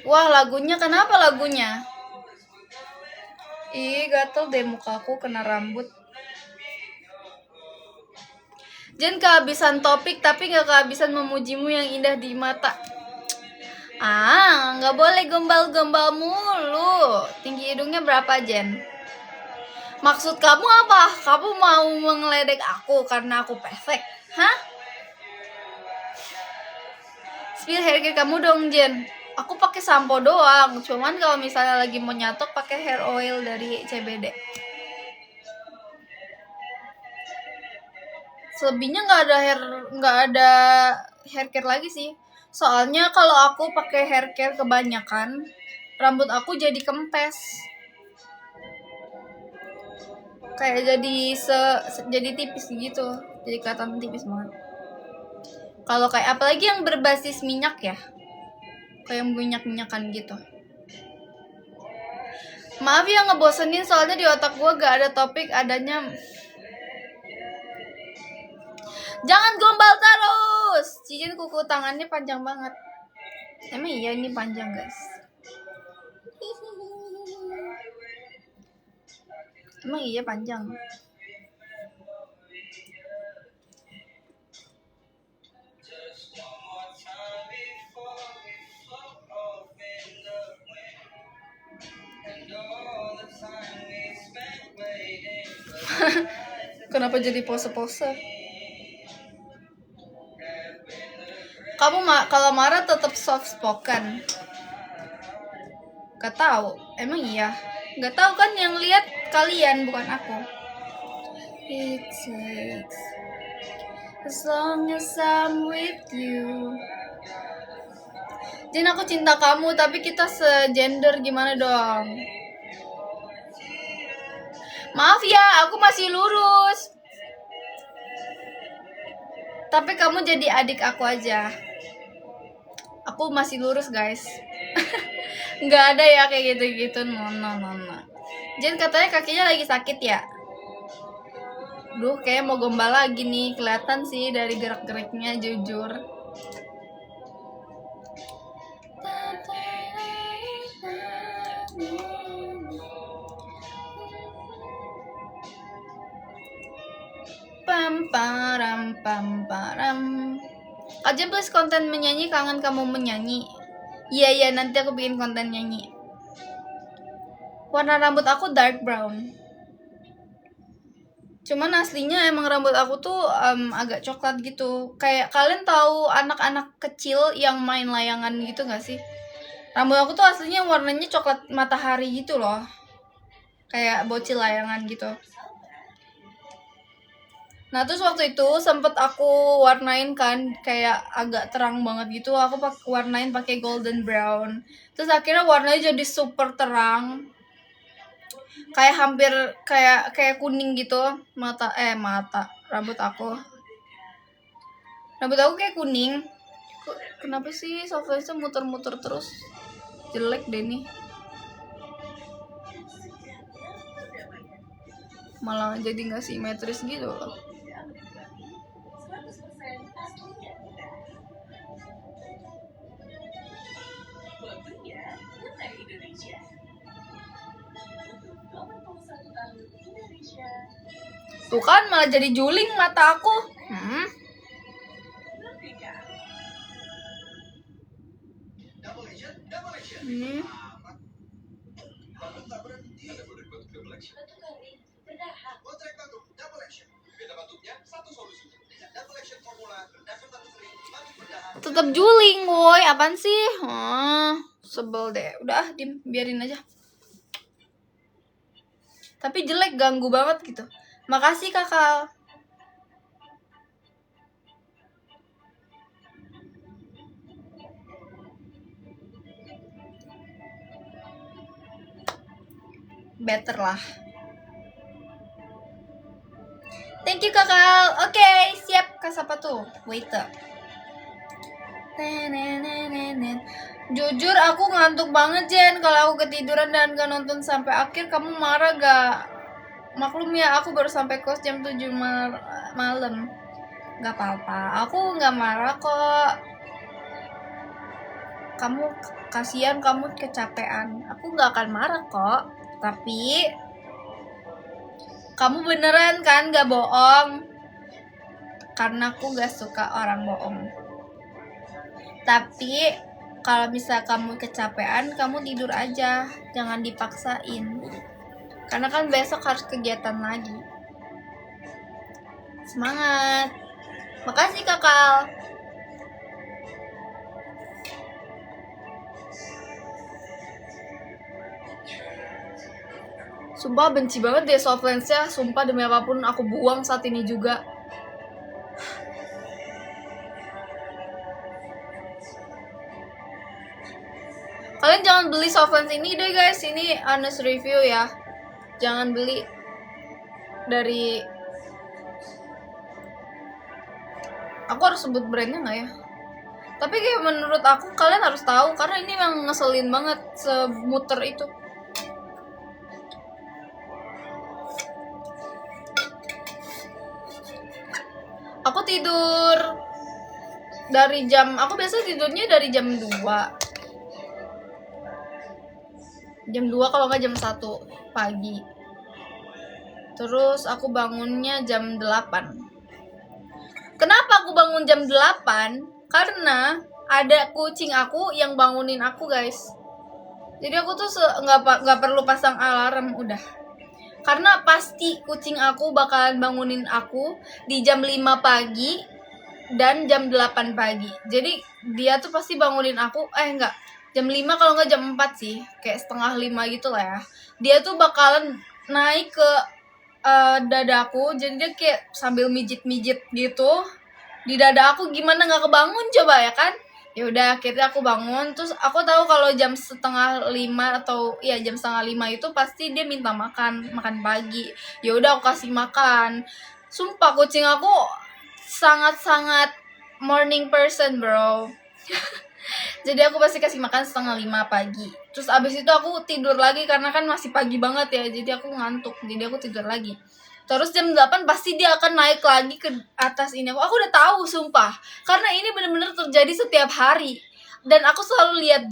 Wah, lagunya kenapa lagunya? Ih, gatel deh mukaku kena rambut. Jen kehabisan topik tapi gak kehabisan memujimu yang indah di mata. Gak boleh gombal-gombal mulu. Tinggi hidungnya berapa, Jen? Maksud kamu apa? Kamu mau mengeledek aku karena aku pesek? Hah? Spill hair care kamu dong, Jen. Aku pakai sampo doang. Cuman kalau misalnya lagi mau nyatok pakai hair oil dari CBD. Selebihnya nggak ada hair care lagi sih. Soalnya kalau aku pakai hair care kebanyakan, rambut aku jadi kempes. Kayak jadi tipis gitu. Jadi kelihatan tipis banget. Kalau kayak apalagi yang berbasis minyak ya. Kayak minyak-minyakan gitu. Maaf ya ngebosenin, soalnya di otak gue gak ada topik, adanya jangan gombal terus. Cincin kuku tangannya panjang banget. Emang iya ini panjang guys. Emang iya panjang. Kenapa jadi pose-pose? Kamu kalau marah tetap soft spoken? Gak tahu. Emang iya? Gak tahu kan, yang lihat kalian bukan aku. It takes as long as I'm with you. Jen, aku cinta kamu tapi kita segender, gimana dong? Maaf ya, aku masih lurus. Tapi kamu jadi adik aku aja. Aku masih lurus guys. Nggak ada ya kayak gitu-gitu. No. Jen katanya kakinya lagi sakit ya. Duh, kayak mau gombal lagi nih. Kelihatan sih dari gerak-geriknya, jujur. param pam param. Aja please konten menyanyi, kangen kamu menyanyi. Iya nanti aku bikin konten nyanyi. Warna rambut aku dark brown. Cuman aslinya emang rambut aku tuh agak coklat gitu. Kayak kalian tahu anak-anak kecil yang main layangan gitu gak sih? Rambut aku tuh aslinya warnanya coklat matahari gitu loh. Kayak bocil layangan gitu. Nah terus waktu itu sempet aku warnain kan, kayak agak terang banget gitu. Aku warnain pakai golden brown. Terus akhirnya warnanya jadi super terang. Kayak hampir kayak kuning gitu mata rambut aku kayak kuning. Kenapa sih software-nya muter-muter terus? Jelek deh nih, malah jadi nggak simetris gitu loh. Tuh kan malah jadi juling mata aku. Tetap juling, woi. Apaan sih? Sebel deh. Udah, biarin aja. Tapi jelek, ganggu banget gitu. Makasih kakak. Better lah. Thank you kakak. Oke, siap. Kak siapa tuh? Waiter. Jujur aku ngantuk banget Jen. Kalau aku ketiduran dan gak nonton sampai akhir, kamu marah gak? Maklum ya, aku baru sampai kos jam 7 malam. Gak apa-apa, aku gak marah kok. Kamu kasihan, kamu kecapean. Aku gak akan marah kok. Tapi kamu beneran kan gak bohong? Karena aku gak suka orang bohong. Tapi kalau misal kamu kecapean, kamu tidur aja, jangan dipaksain. Karena kan besok harus kegiatan lagi. Semangat. Makasih kakak. Sumpah benci banget deh Softlands-nya. Sumpah demi apapun aku buang saat ini juga. Kalian jangan beli Softlands ini deh guys. Ini honest review ya. Jangan beli dari... Aku harus sebut brandnya gak ya? Tapi kayak menurut aku kalian harus tahu. Karena ini memang ngeselin banget semuter itu. Aku tidur dari aku biasa tidurnya dari jam 2. Jam 2 kalau nggak jam 1 pagi. Terus aku bangunnya jam 8. Kenapa aku bangun jam 8? Karena ada kucing aku yang bangunin aku guys. Jadi aku tuh nggak perlu pasang alarm udah. Karena pasti kucing aku bakalan bangunin aku di jam 5 pagi dan jam 8 pagi. Jadi dia tuh pasti bangunin aku, enggak, jam 5 kalau enggak jam 4 sih. Kayak setengah 5 gitu lah ya. Dia tuh bakalan naik ke dadaku, jadi dia kayak sambil mijit-mijit gitu di dada aku. Gimana nggak kebangun coba ya kan? Ya udah akhirnya aku bangun. Terus aku tahu kalau jam setengah 5 atau ya jam setengah 5 itu pasti dia minta makan pagi. Ya udah aku kasih makan. Sumpah kucing aku sangat-sangat morning person bro. Jadi aku pasti kasih makan setengah 5 pagi. Terus abis itu aku tidur lagi karena kan masih pagi banget ya. Jadi aku ngantuk, jadi aku tidur lagi. Terus jam 8 pasti dia akan naik lagi ke atas ini. Aku udah tahu sumpah. Karena ini benar-benar terjadi setiap hari. Dan aku selalu lihat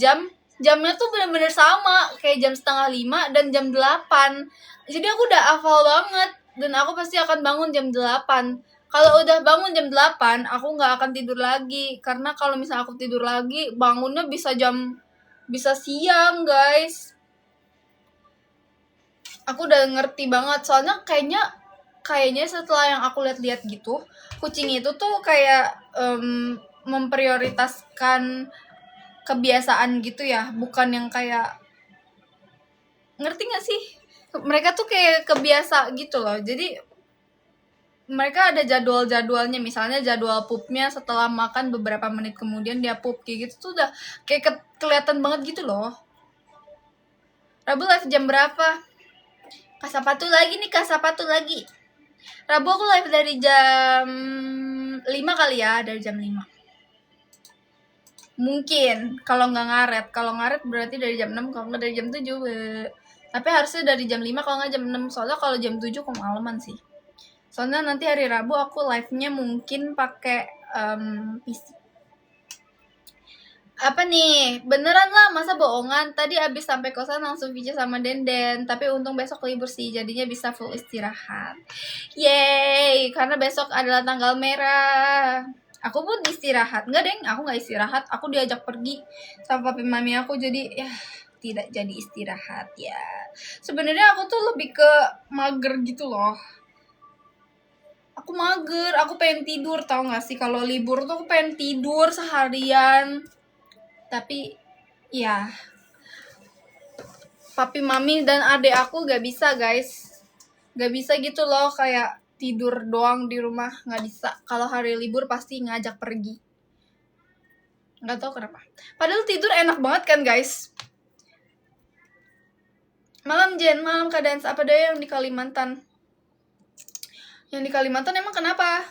jamnya tuh benar-benar sama. Kayak jam setengah 5 dan jam 8. Jadi aku udah hafal banget. Dan aku pasti akan bangun jam 8. Kalau udah bangun jam 8, aku nggak akan tidur lagi. Karena kalau misalnya aku tidur lagi, bangunnya bisa siang, guys. Aku udah ngerti banget. Soalnya kayaknya setelah yang aku lihat-lihat gitu, kucing itu tuh kayak memprioritaskan kebiasaan gitu ya, bukan yang kayak, ngerti gak sih? Mereka tuh kayak kebiasa gitu loh. Jadi mereka ada jadwal-jadwalnya, misalnya jadwal poopnya setelah makan beberapa menit kemudian dia poop, kayak gitu tuh udah kayak kelihatan banget gitu loh. Rabu live jam berapa? Kasapatu lagi. Rabu aku live dari jam 5 kali ya, dari jam 5. Mungkin kalau nggak ngaret. Kalau ngaret berarti dari jam 6, kalau nggak dari jam 7. Tapi harusnya dari jam 5 kalau nggak jam 6. Soalnya kalau jam 7 kemalaman sih. Soalnya nanti hari Rabu aku live-nya mungkin pakai PC. Apa nih? Beneran lah, masa bohongan? Tadi abis sampai kosan langsung video sama Denden. Tapi untung besok libur sih, jadinya bisa full istirahat. Yeay, karena besok adalah tanggal merah. Aku pun istirahat. Enggak deng, aku gak istirahat. Aku diajak pergi sama papi mami aku, jadi ya tidak jadi istirahat ya. Sebenarnya aku tuh lebih ke mager gitu loh. Aku mager, aku pengen tidur, tau gak sih? Kalau libur tuh aku pengen tidur seharian. Tapi ya papi mami dan adek aku gak bisa, guys. Gak bisa gitu loh, kayak tidur doang di rumah, gak bisa. Kalau hari libur pasti ngajak pergi. Gak tau kenapa. Padahal tidur enak banget kan, guys. Malam Jen, malam Kak Dans. Apa deh yang di Kalimantan? Yang di Kalimantan emang kenapa?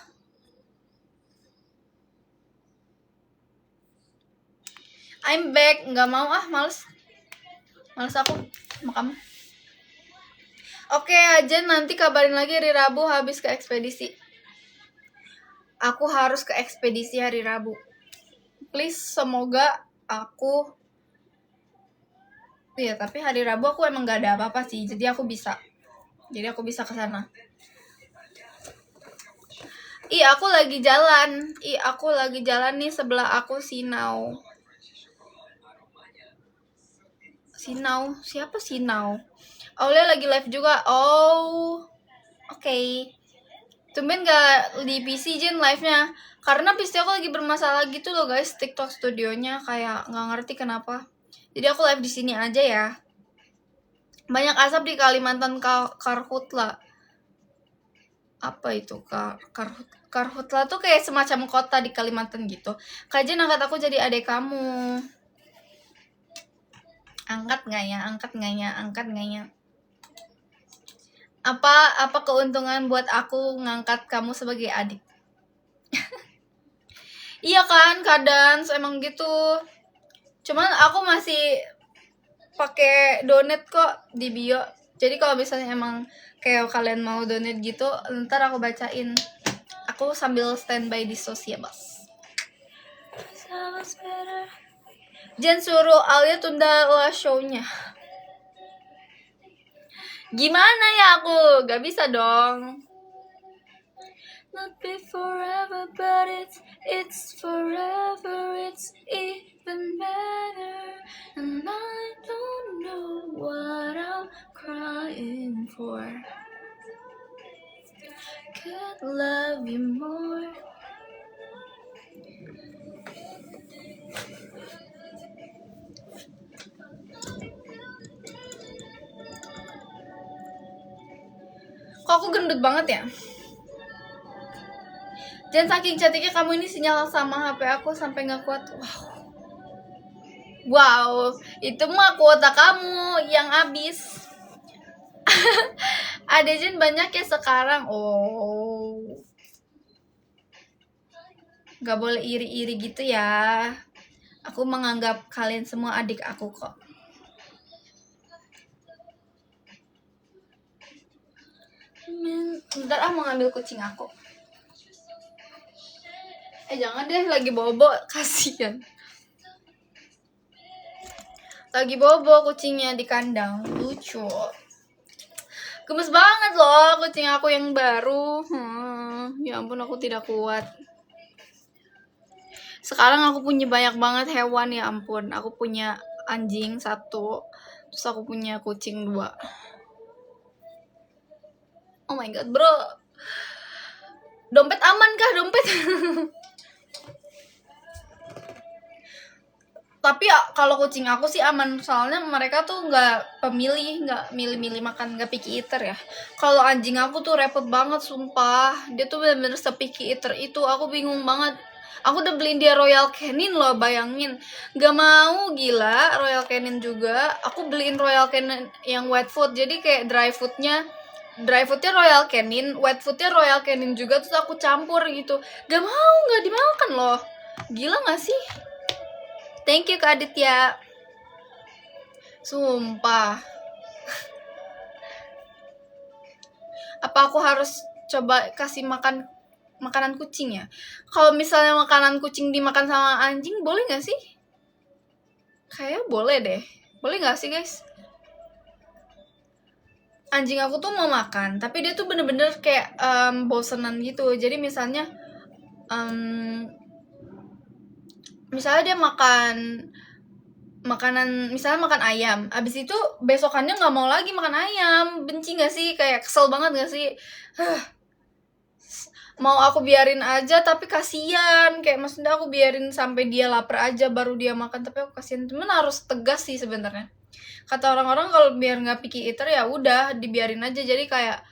I'm back. Gak mau ah, males. Males aku sama kamu. Oke, Jen, nanti kabarin lagi hari Rabu habis ke ekspedisi. Aku harus ke ekspedisi hari Rabu. Please, semoga aku... Iya, tapi hari Rabu aku emang gak ada apa-apa sih. Jadi aku bisa ke sana. Aku lagi jalan nih, sebelah aku Sinau. Siapa Sinau? Aulia lagi live juga. Oh, oke. Tumben gak di PC Jen live-nya. Karena PC aku lagi bermasalah gitu loh guys, TikTok studionya kayak nggak ngerti kenapa. Jadi aku live di sini aja ya. Banyak asap di Kalimantan Karhutla. Apa itu Karhutla tuh kayak semacam kota di Kalimantan gitu. Kak Jen, angkat aku jadi adik kamu. Angkat nggak ya? Apa keuntungan buat aku ngangkat kamu sebagai adik? Iya kan, kadang emang gitu. Cuman aku masih pakai donate kok di bio. Jadi kalau misalnya emang kayak kalian mau donate gitu, ntar aku bacain. Aku sambil standby di Sociabas. Jen suruh Alia tunda lah show-nya. Gimana ya aku? Gak bisa dong. Not be forever, but it's forever, it's even better. And I don't know what I'm crying for. Could love you more. Kok aku gendut banget ya? Dan saking cantiknya kamu ini, sinyal sama HP aku sampai gak kuat. Wow, itu mah kuota kamu yang habis. Ada Jen banyak ya sekarang. Oh, gak boleh iri-iri gitu ya. Aku menganggap kalian semua adik aku kok. Bentar mau ngambil kucing aku. Jangan deh, lagi bobo, kasihan. Lagi bobo kucingnya di kandang, lucu. Gemes banget loh kucing aku yang baru. Ya ampun, aku tidak kuat. Sekarang aku punya banyak banget hewan, ya ampun. Aku punya anjing 1, terus aku punya kucing 2. Oh my god, bro. Dompet aman kah, dompet? Tapi ya, kalau kucing aku sih aman, soalnya mereka tuh nggak pemilih, nggak milih-milih makan, nggak picky eater ya. Kalau anjing aku tuh repot banget, sumpah. Dia tuh bener-bener se-picky eater itu, aku bingung banget. Aku udah beliin dia Royal Canin loh, bayangin. Gak mau, gila, Royal Canin juga. Aku beliin Royal Canin yang wet food, jadi kayak dry foodnya Royal Canin, wet foodnya Royal Canin juga, terus aku campur gitu. Gak mau, gak dimakan loh. Gila gak sih? Thank you Kak Aditya. Sumpah. Apa aku harus coba kasih makan makanan kucing ya? Kalau misalnya makanan kucing dimakan sama anjing, boleh gak sih? Kayaknya boleh deh. Boleh gak sih guys? Anjing aku tuh mau makan, tapi dia tuh bener-bener kayak bosenan gitu. Jadi misalnya misalnya dia makan makanan, misalnya makan ayam, abis itu besokannya nggak mau lagi makan ayam. Benci nggak sih? Kayak kesel banget nggak sih? Mau aku biarin aja, tapi kasihan. Kayak maksudnya aku biarin sampai dia lapar aja baru dia makan, tapi aku kasihan. Temen harus tegas sih sebenarnya. Kata orang-orang kalau biar nggak picky eater ya udah dibiarin aja. Jadi kayak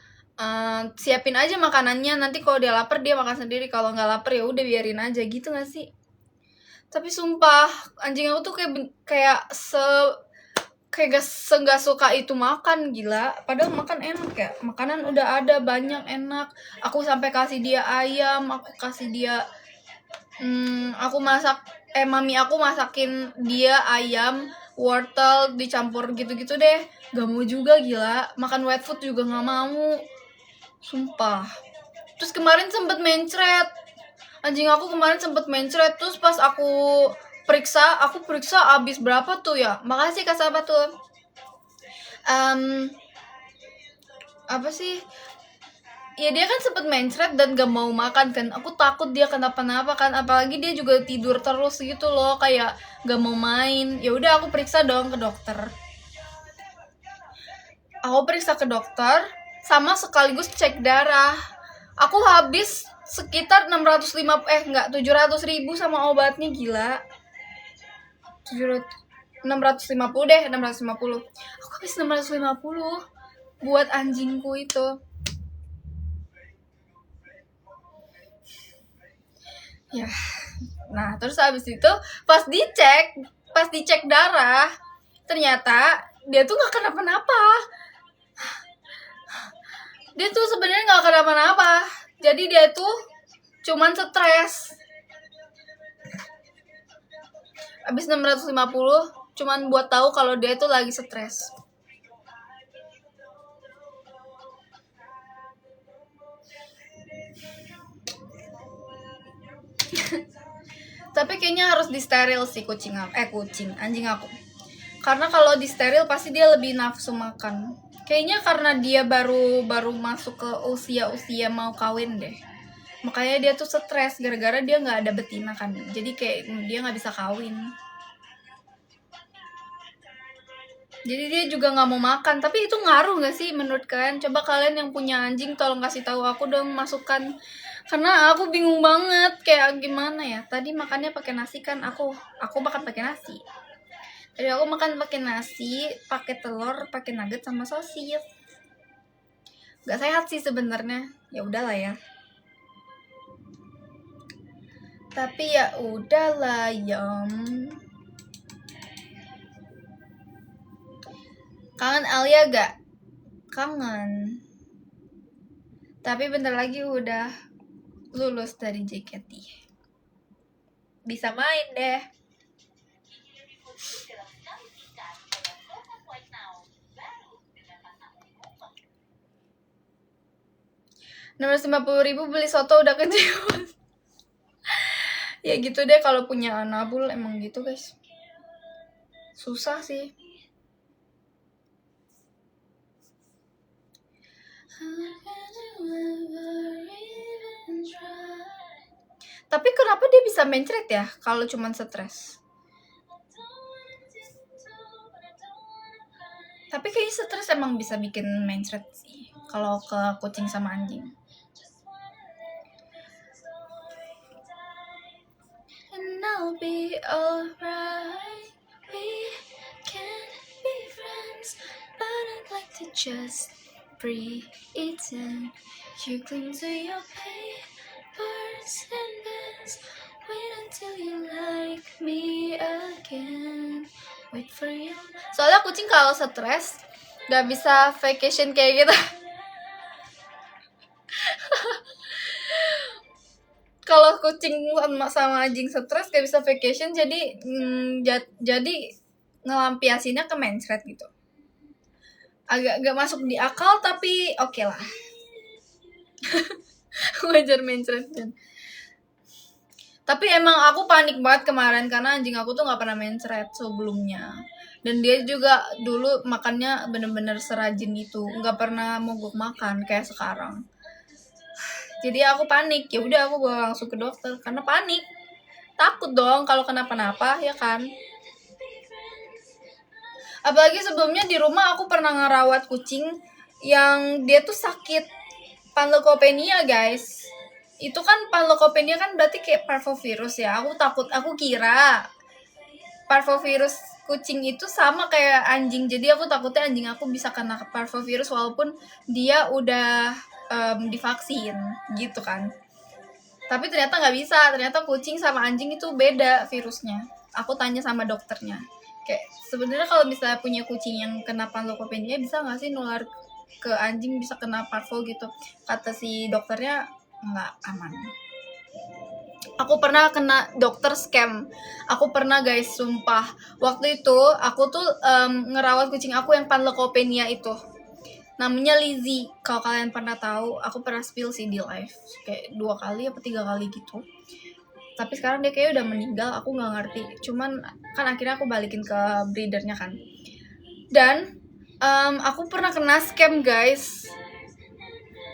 siapin aja makanannya, nanti kalau dia lapar dia makan sendiri, kalau nggak lapar ya udah biarin aja gitu nggak sih? Tapi sumpah anjing aku tuh kayak nggak suka itu makan, gila. Padahal makan enak ya, makanan udah ada banyak enak. Aku sampai kasih dia ayam, aku kasih dia aku masak mami aku masakin dia ayam wortel dicampur gitu-gitu deh, gak mau juga, gila. Makan wet food juga gak mau, sumpah. Terus kemarin sempet mencret, anjing aku kemarin sempet mencret. Terus pas aku periksa abis berapa tuh ya, makasih Kak Sahabat tuh apa sih ya, dia kan sempet mencret dan gak mau makan kan. Aku takut dia kenapa-napa kan, apalagi dia juga tidur terus gitu loh, kayak gak mau main. Ya udah aku periksa dong ke dokter. Aku periksa ke dokter sama sekaligus cek darah. Aku habis sekitar 700.000 sama obatnya, gila. 650 deh, 650. Aku habis 650 buat anjingku itu. Ya. Nah, terus habis itu pas dicek darah, ternyata dia tuh gak kenapa-napa. Dia tuh sebenarnya gak kenapa-napa. Jadi dia tuh cuman stres. Habis 650 cuman buat tahu kalau dia tuh lagi stres. Tapi kayaknya harus disteril sih anjing aku. Karena kalau disteril pasti dia lebih nafsu makan. Kayaknya karena dia baru masuk ke usia mau kawin deh. Makanya dia tuh stres gara-gara dia nggak ada betina kan. Jadi kayak dia nggak bisa kawin. Jadi dia juga nggak mau makan. Tapi itu ngaruh nggak sih menurut kalian? Coba kalian yang punya anjing tolong kasih tahu aku dong, masukan. Karena aku bingung banget kayak gimana ya. Tadi makannya pakai nasi kan, aku makan pakai nasi. Tadi aku makan pakai nasi, pakai telur, pakai nugget sama sosis. Gak sehat sih sebenarnya. Ya udahlah ya. Tapi ya udahlah ya. Kangen Alia gak? Kangen. Tapi bentar lagi udah lulus dari JKT. Bisa main deh. Nomor 50.000 beli soto udah kecewa. Ya gitu deh kalau punya Anabul, emang gitu guys. Susah sih. Tapi kenapa dia bisa mencret ya kalau cuman stres? Tapi kayaknya stres emang bisa bikin mencret sih kalau ke kucing sama anjing. And I'll be alright. We can be friends, but I'd like to just breathe in. You cling to your papers and pens. Wait until you like me again. Wait for you. Soalnya kucing kalau stres gak bisa vacation kayak gitu. Kalau kucing sama anjing stres gak bisa vacation, jadi jadi ngelampiasinnya ke mencret gitu. Agak gak masuk di akal tapi oke lah. Wajar mencret kan. Tapi emang aku panik banget kemarin karena anjing aku tuh gak pernah mencret sebelumnya. Dan dia juga dulu makannya bener-bener serajin itu, gak pernah mogok makan kayak sekarang. Jadi aku panik, ya udah aku bawa langsung ke dokter karena panik, takut dong kalau kenapa-napa ya kan. Apalagi sebelumnya di rumah aku pernah ngerawat kucing yang dia tuh sakit panleukopenia guys. Itu kan panleukopenia kan berarti kayak parvovirus ya. Aku kira parvovirus kucing itu sama kayak anjing. Jadi aku takutnya anjing aku bisa kena parvovirus walaupun dia udah divaksin gitu kan. Tapi ternyata nggak bisa. Ternyata kucing sama anjing itu beda virusnya. Aku tanya sama dokternya. Kayak sebenarnya kalau misalnya punya kucing yang kena panleukopenia bisa nggak sih nular ke anjing, bisa kena parvo gitu. Kata si dokternya nggak aman. Aku pernah kena dokter scam. Aku pernah guys, sumpah. Waktu itu aku tuh ngerawat kucing aku yang panleukopenia itu. Namanya Lizzie. Kalau kalian pernah tahu, aku pernah spill sih di live. Kayak 2 kali apa 3 kali gitu. Tapi sekarang dia kayak udah meninggal, aku nggak ngerti. Cuman kan akhirnya aku balikin ke breedernya kan. Dan aku pernah kena scam guys.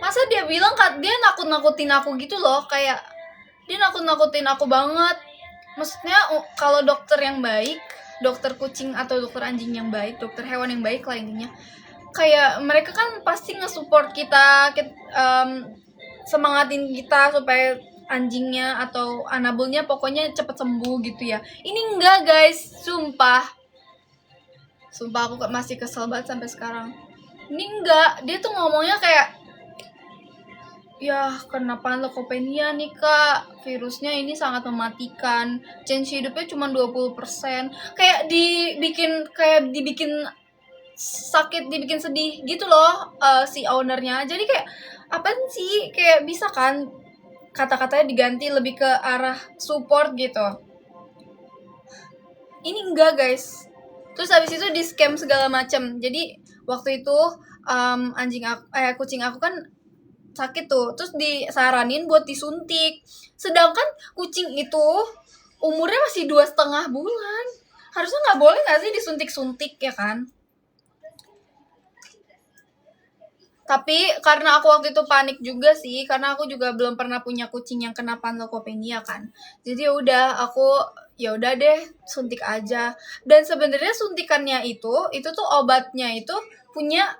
Masa dia bilang dia nakut-nakutin aku gitu loh, kayak dia nakut-nakutin aku banget. Maksudnya kalau dokter yang baik, dokter kucing atau dokter anjing yang baik, dokter hewan yang baik lah intinya, kayak mereka kan pasti nge-support kita, semangatin kita supaya anjingnya atau anabulnya pokoknya cepet sembuh gitu ya. Ini enggak guys, sumpah aku masih kesel banget sampai sekarang. Ini enggak, dia tuh ngomongnya kayak, ya kenapa leukopenia nih kak, virusnya ini sangat mematikan, chance hidupnya cuma 20%. Kayak dibikin sakit, dibikin sedih gitu loh si ownernya. Jadi kayak apaan sih, kayak bisa kan kata-katanya diganti lebih ke arah support gitu. Ini enggak guys. Terus habis itu di scam segala macam. Jadi waktu itu kucing aku kan sakit tuh, terus disaranin buat disuntik. Sedangkan kucing itu umurnya masih 2,5 bulan. Harusnya nggak boleh nggak sih disuntik-suntik ya kan? Tapi karena aku waktu itu panik juga sih, karena aku juga belum pernah punya kucing yang kena panleukopenia kan. Jadi ya udah deh suntik aja. Dan sebenarnya suntikannya itu tuh obatnya itu punya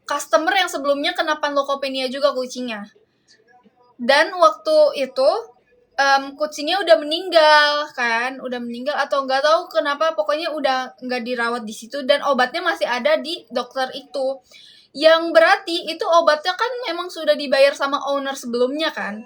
customer yang sebelumnya kena panleukopenia juga kucingnya. Dan waktu itu kucingnya udah meninggal atau nggak tahu kenapa, pokoknya udah nggak dirawat di situ dan obatnya masih ada di dokter itu. Yang berarti itu obatnya kan memang sudah dibayar sama owner sebelumnya kan,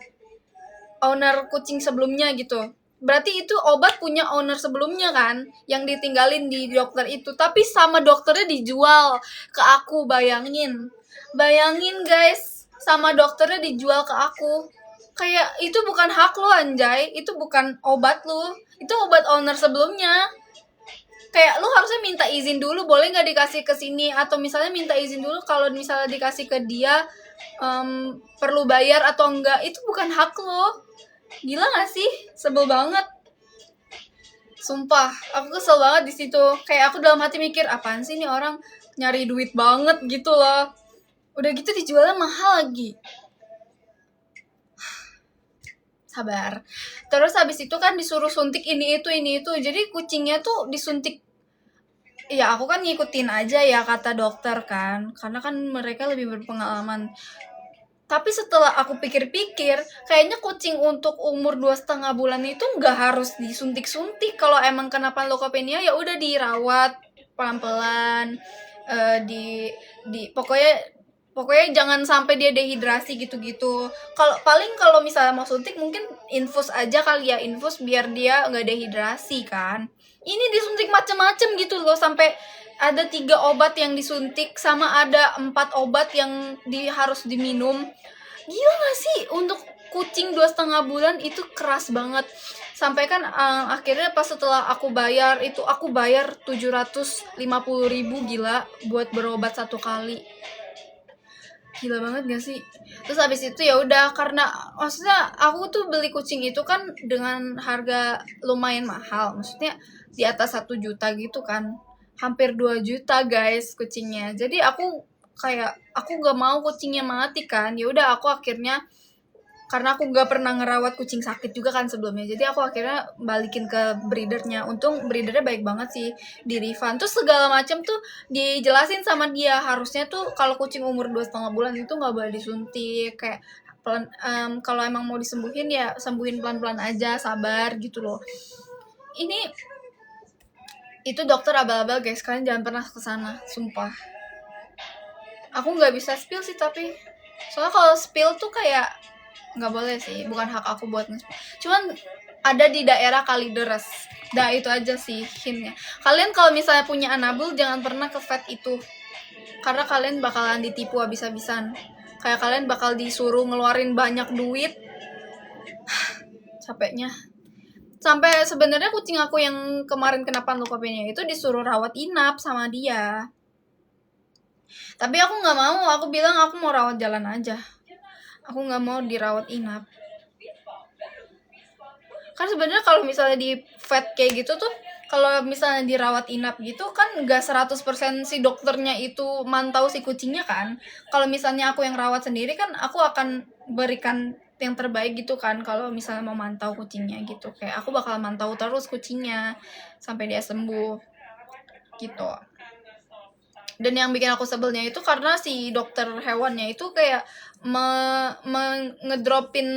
owner kucing sebelumnya gitu. Berarti itu obat punya owner sebelumnya kan, yang ditinggalin di dokter itu. Tapi sama dokternya dijual ke aku, bayangin guys, sama dokternya dijual ke aku. Kayak itu bukan hak lo anjay, itu bukan obat lo, itu obat owner sebelumnya. Kayak lu harusnya minta izin dulu, boleh nggak dikasih ke sini, atau misalnya minta izin dulu kalau misalnya dikasih ke dia perlu bayar atau enggak. Itu bukan hak lo. Gila nggak sih? Sebel banget. Sumpah, aku kesel banget di situ. Kayak aku dalam hati mikir, apaan sih nih orang nyari duit banget gitu loh. Udah gitu dijualnya mahal lagi. Sabar. Terus habis itu kan disuruh suntik ini itu. Jadi kucingnya tuh disuntik. Ya aku kan ngikutin aja ya kata dokter kan, karena kan mereka lebih berpengalaman. Tapi setelah aku pikir-pikir, kayaknya kucing untuk umur 2,5 bulan itu nggak harus disuntik-suntik. Kalau emang kenapa leukopenia ya udah dirawat pelan-pelan, di pokoknya jangan sampai dia dehidrasi gitu-gitu. Kalau misalnya mau suntik mungkin infus aja kali ya, infus biar dia nggak dehidrasi kan. Ini disuntik macem-macem gitu loh, sampai ada 3 obat yang disuntik sama ada 4 obat yang harus diminum. Gila gak sih, untuk kucing 2,5 bulan itu keras banget. Sampai kan akhirnya pas setelah aku bayar 750.000, gila, buat berobat 1 kali. Gila banget gak sih? Terus habis itu ya udah, karena maksudnya aku tuh beli kucing itu kan dengan harga lumayan mahal, maksudnya di atas 1 juta gitu kan, hampir 2 juta guys kucingnya. Jadi aku gak mau kucingnya mati kan. Ya udah, aku akhirnya, karena aku gak pernah ngerawat kucing sakit juga kan sebelumnya, jadi aku akhirnya balikin ke breedernya. Untung breedernya baik banget sih, di refund. Terus segala macam tuh dijelasin sama dia, harusnya tuh kalau kucing umur 2,5 bulan itu nggak boleh disuntik, kayak kalau emang mau disembuhin ya sembuhin pelan-pelan aja, sabar gitu loh. Ini itu dokter abal-abal guys, kalian jangan pernah kesana, sumpah. Aku nggak bisa spill sih, tapi soalnya kalau spill tuh kayak nggak boleh sih, bukan hak aku buat nge-spill. Cuman ada di daerah Kalideres. Nah itu aja sih hintnya. Kalian kalau misalnya punya anabul jangan pernah ke vet itu, karena kalian bakalan ditipu habis-habisan. Kayak kalian bakal disuruh ngeluarin banyak duit. Capeknya. Sampai sebenarnya kucing aku yang kemarin kena leukopenia itu disuruh rawat inap sama dia. Tapi aku nggak mau, aku bilang aku mau rawat jalan aja. Aku nggak mau dirawat inap. Kan sebenarnya kalau misalnya di vet kayak gitu tuh, kalau misalnya dirawat inap gitu kan nggak 100% si dokternya itu mantau si kucingnya kan. Kalau misalnya aku yang rawat sendiri kan aku akan berikan yang terbaik gitu kan. Kalau misalnya mau mantau kucingnya gitu, kayak aku bakal mantau terus kucingnya sampai dia sembuh gitu. Dan yang bikin aku sebelnya itu karena si dokter hewannya itu kayak ngedropin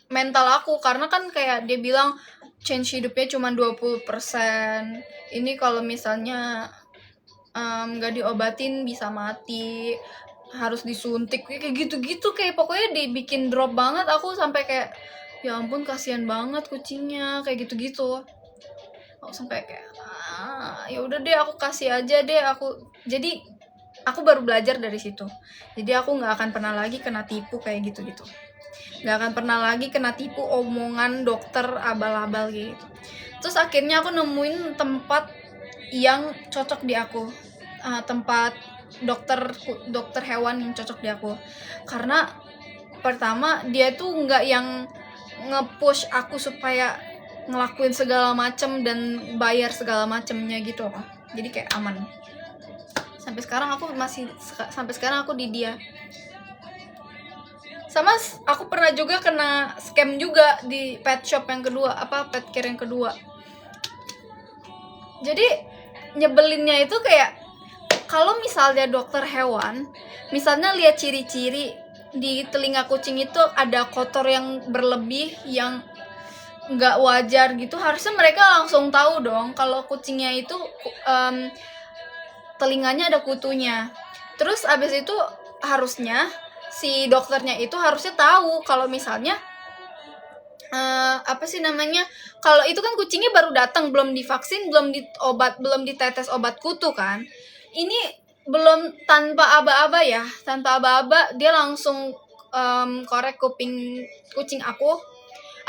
mental aku, karena kan kayak dia bilang change hidupnya cuma 20%. Ini kalau misalnya nggak diobatin bisa mati, harus disuntik, kayak gitu-gitu, kayak pokoknya dibikin drop banget. Aku sampai kayak ya ampun kasihan banget kucingnya, kayak gitu-gitu. Aku sampai kayak ya udah deh, aku kasih aja deh. Jadi aku baru belajar dari situ. Jadi aku nggak akan pernah lagi kena tipu kayak gitu-gitu. Nggak akan pernah lagi kena tipu omongan dokter abal-abal gitu. Terus akhirnya aku nemuin tempat yang cocok di aku, tempat dokter hewan yang cocok di aku. Karena pertama dia tuh nggak yang nge-push aku supaya ngelakuin segala macem dan bayar segala macemnya gitu loh. Jadi kayak aman. Sampai sekarang aku di dia. Sama aku pernah juga kena scam juga di pet shop yang kedua, pet care yang kedua. Jadi nyebelinnya itu kayak, kalau misalnya dokter hewan misalnya lihat ciri-ciri di telinga kucing itu ada kotor yang berlebih, yang nggak wajar gitu, harusnya mereka langsung tahu dong kalau kucingnya itu telinganya ada kutunya. Terus abis itu harusnya si dokternya itu harusnya tahu kalau misalnya kalau itu kan kucingnya baru datang, belum divaksin, belum ditetes obat kutu kan. Ini belum, tanpa aba-aba ya, dia langsung korek kuping kucing aku.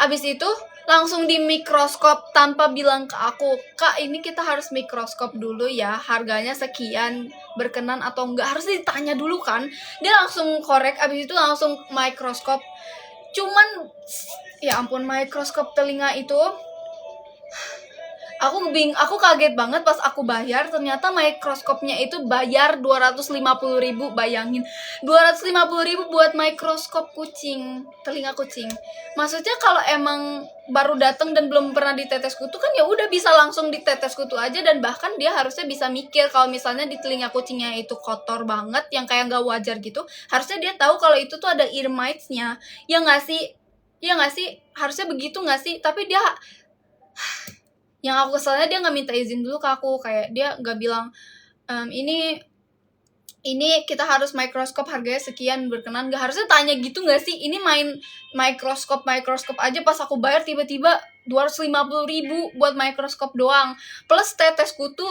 Abis itu langsung di mikroskop tanpa bilang ke aku, "Kak, ini kita harus mikroskop dulu ya, harganya sekian, berkenan atau enggak?" Harus ditanya dulu kan. Dia langsung korek, abis itu langsung mikroskop. Cuman ya ampun, mikroskop telinga itu Aku kaget banget pas aku bayar, ternyata mikroskopnya itu bayar 250.000, bayangin. 250.000 buat mikroskop kucing, telinga kucing. Maksudnya kalau emang baru datang dan belum pernah ditetes kutu kan ya udah bisa langsung ditetes kutu aja, dan bahkan dia harusnya bisa mikir kalau misalnya di telinga kucingnya itu kotor banget yang kayak nggak wajar gitu, harusnya dia tahu kalau itu tuh ada ear mites-nya. Ya nggak sih? Ya nggak sih? Harusnya begitu nggak sih? Tapi dia, yang aku keselnya, dia nggak minta izin dulu ke aku, kayak dia nggak bilang ini kita harus mikroskop harganya sekian, berkenan nggak? Harusnya tanya gitu nggak sih? Ini main mikroskop aja pas aku bayar tiba-tiba 250.000 buat mikroskop doang, plus tetes kutu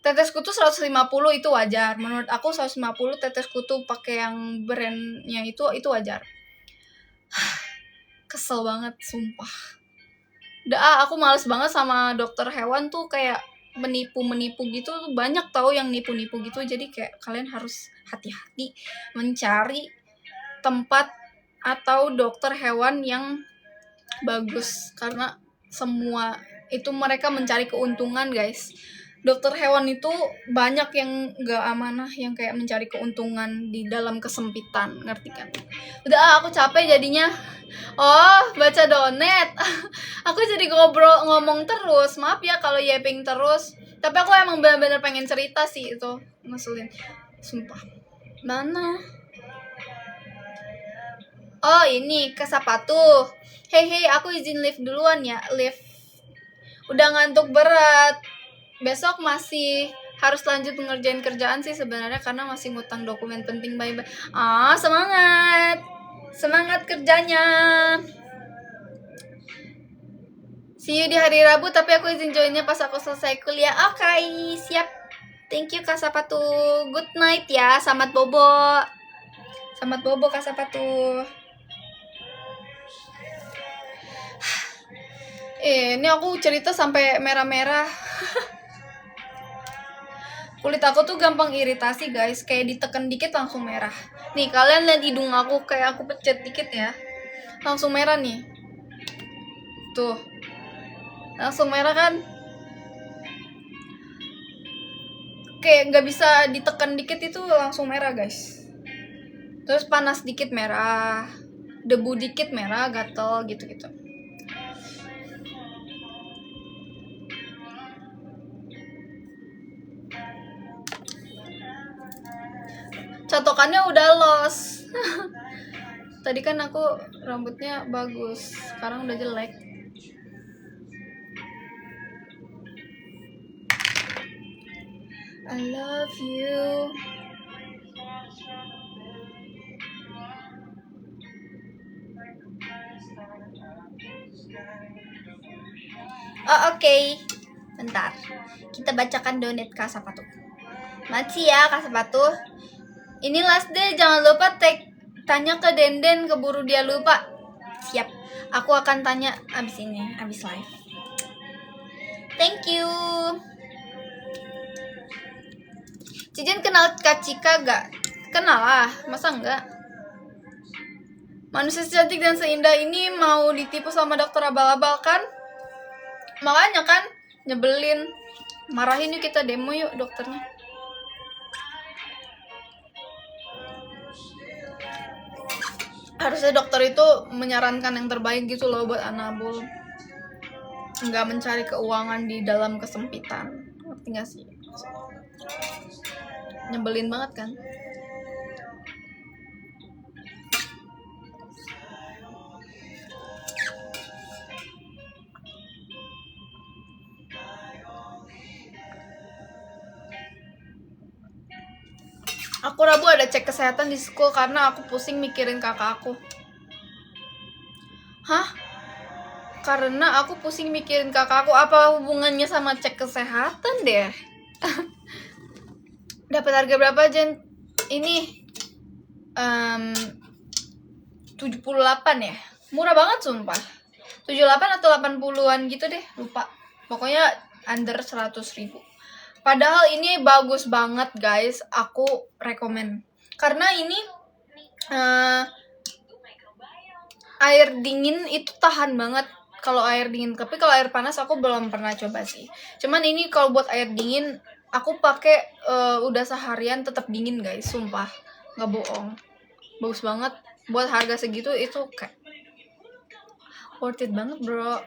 150 itu wajar menurut aku. 150 tetes kutu pakai yang brandnya itu wajar. Kesel banget sumpah. Aku males banget sama dokter hewan tuh, kayak menipu gitu. Banyak tahu yang nipu gitu, jadi kayak kalian harus hati-hati mencari tempat atau dokter hewan yang bagus, karena semua itu mereka mencari keuntungan guys. Dokter hewan itu banyak yang gak amanah, yang kayak mencari keuntungan di dalam kesempitan, ngerti kan? Udah aku capek jadinya. Oh, baca donet. Aku jadi ngomong terus. Maaf ya kalau yapping terus. Tapi aku emang benar-benar pengen cerita sih, itu ngeselin. Sumpah. Mana? Oh, ini Kasapatu. Hei, aku izin live duluan ya. Live. Udah ngantuk berat. Besok masih harus lanjut ngerjain kerjaan sih sebenarnya, karena masih ngutang dokumen penting. Bye. Semangat. Semangat kerjanya. See you di hari Rabu, tapi aku izin joinnya pas aku selesai kuliah. Oke, siap. Thank you Kasapatu. Good night ya. Selamat bobo. Selamat bobo Kasapatu. Ini aku cerita sampai merah-merah. Kulit aku tuh gampang iritasi guys, kayak diteken dikit langsung merah. Nih kalian lihat hidung aku, kayak aku pencet dikit ya, langsung merah nih. Tuh, langsung merah kan? Kayak nggak bisa ditekan dikit itu langsung merah guys. Terus panas dikit merah, debu dikit merah, gatel gitu-gitu. Catokannya udah los. Tadi kan aku rambutnya bagus, sekarang udah jelek. I love you. Oh oke. Bentar, kita bacakan donet Kasapatu. Makasih ya Kasapatu. Ini last day, jangan lupa tanya ke Denden, keburu dia lupa. Siap, aku akan tanya abis ini, abis live. Thank you. Cijen kenal Kak Cika gak? Kenal lah, masa enggak? Manusia cantik dan seindah ini mau ditipu sama dokter abal-abal kan? Makanya kan, nyebelin. Marahin yuk, kita demo yuk dokternya. Harusnya dokter itu menyarankan yang terbaik gitu loh buat Anabul, nggak mencari keuangan di dalam kesempitan. Ngerti gak sih? Nyebelin banget kan? Aku Rabu ada cek kesehatan di school karena aku pusing mikirin kakak aku. Hah? Karena aku pusing mikirin kakak aku? Apa hubungannya sama cek kesehatan deh? Dapat harga berapa Jen? Ini 78 ya? Murah banget sumpah. 78 atau 80-an gitu deh, lupa. Pokoknya under 100.000. Padahal ini bagus banget guys, aku rekomen. Karena ini air dingin itu tahan banget. kalau air dingin, tapi kalau air panas aku belum pernah coba sih. Cuman ini kalau buat air dingin aku pakai udah seharian tetap dingin guys, sumpah nggak bohong, bagus banget buat harga segitu, itu kayak worth it banget bro.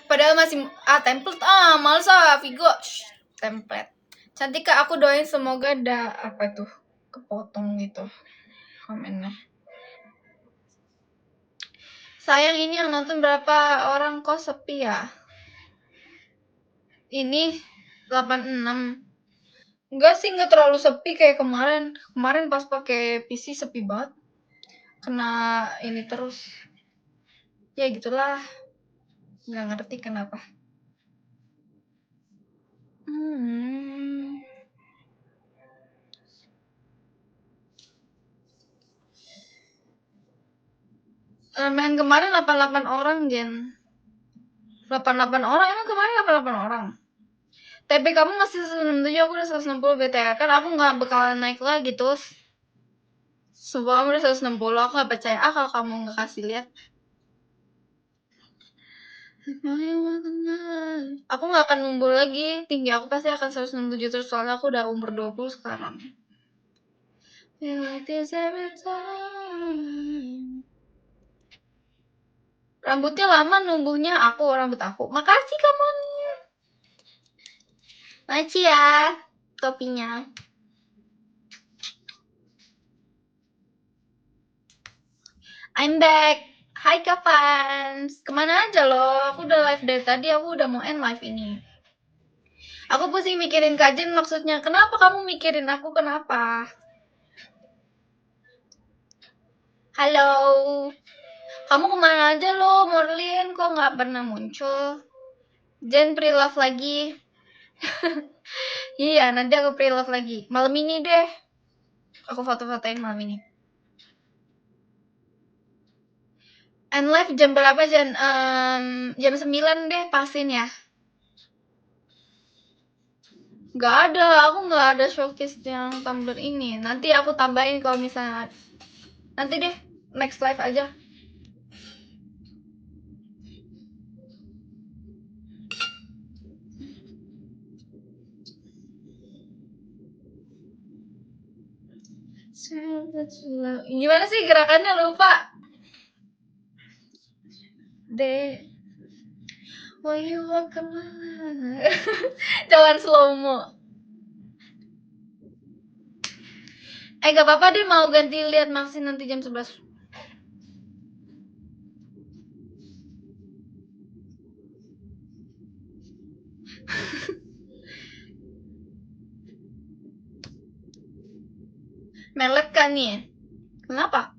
Padahal masih template males Vigo. Template cantik kak, aku doain semoga ada apa tuh kepotong gitu komennya. Sayang, ini yang nonton berapa orang kok sepi ya? Ini 86. Enggak sih, enggak terlalu sepi kayak kemarin. Kemarin pas pakai PC sepi banget. Kena ini terus. Ya gitulah. Nggak ngerti kenapa. Yang kemarin 88 orang, Jen. 88 orang, emang kemarin 88 orang. TP kamu masih 167, aku udah 160 BTR. Kan aku nggak bakalan naik lagi terus. Sumpah kamu udah 160, aku gak percaya kalau kamu nggak kasih lihat. Aku nggak akan numbul lagi, tinggi aku pasti akan 167 terus, soalnya aku udah umur 20 sekarang. Rambutnya lama numbuhnya, rambut aku. Makasih kamu. Makasih ya topinya. I'm back. Hai kapan? Kemana aja lo? Aku udah live dari tadi, aku udah mau end live ini. Aku pusing mikirin kajian, maksudnya. Kenapa kamu mikirin aku, kenapa? Halo. Kamu kemana aja lo, Morlin? Kok nggak pernah muncul? Jen pre-love lagi. Iya, nanti aku pre-love lagi. Malam ini deh. Aku foto-fotoin malam ini. End live jam berapa, Jen? Jam 9 deh, pasin ya. Gak ada, aku nggak ada showcase yang Tumblr ini. Nanti aku tambahin kalau misalnya. Nanti deh, next live aja. Gimana sih gerakannya, lupa. Why you walk Jangan slow mo. Gak apa-apa deh, mau ganti lihat Maxi nanti jam 11. Melet kan nih? Kenapa?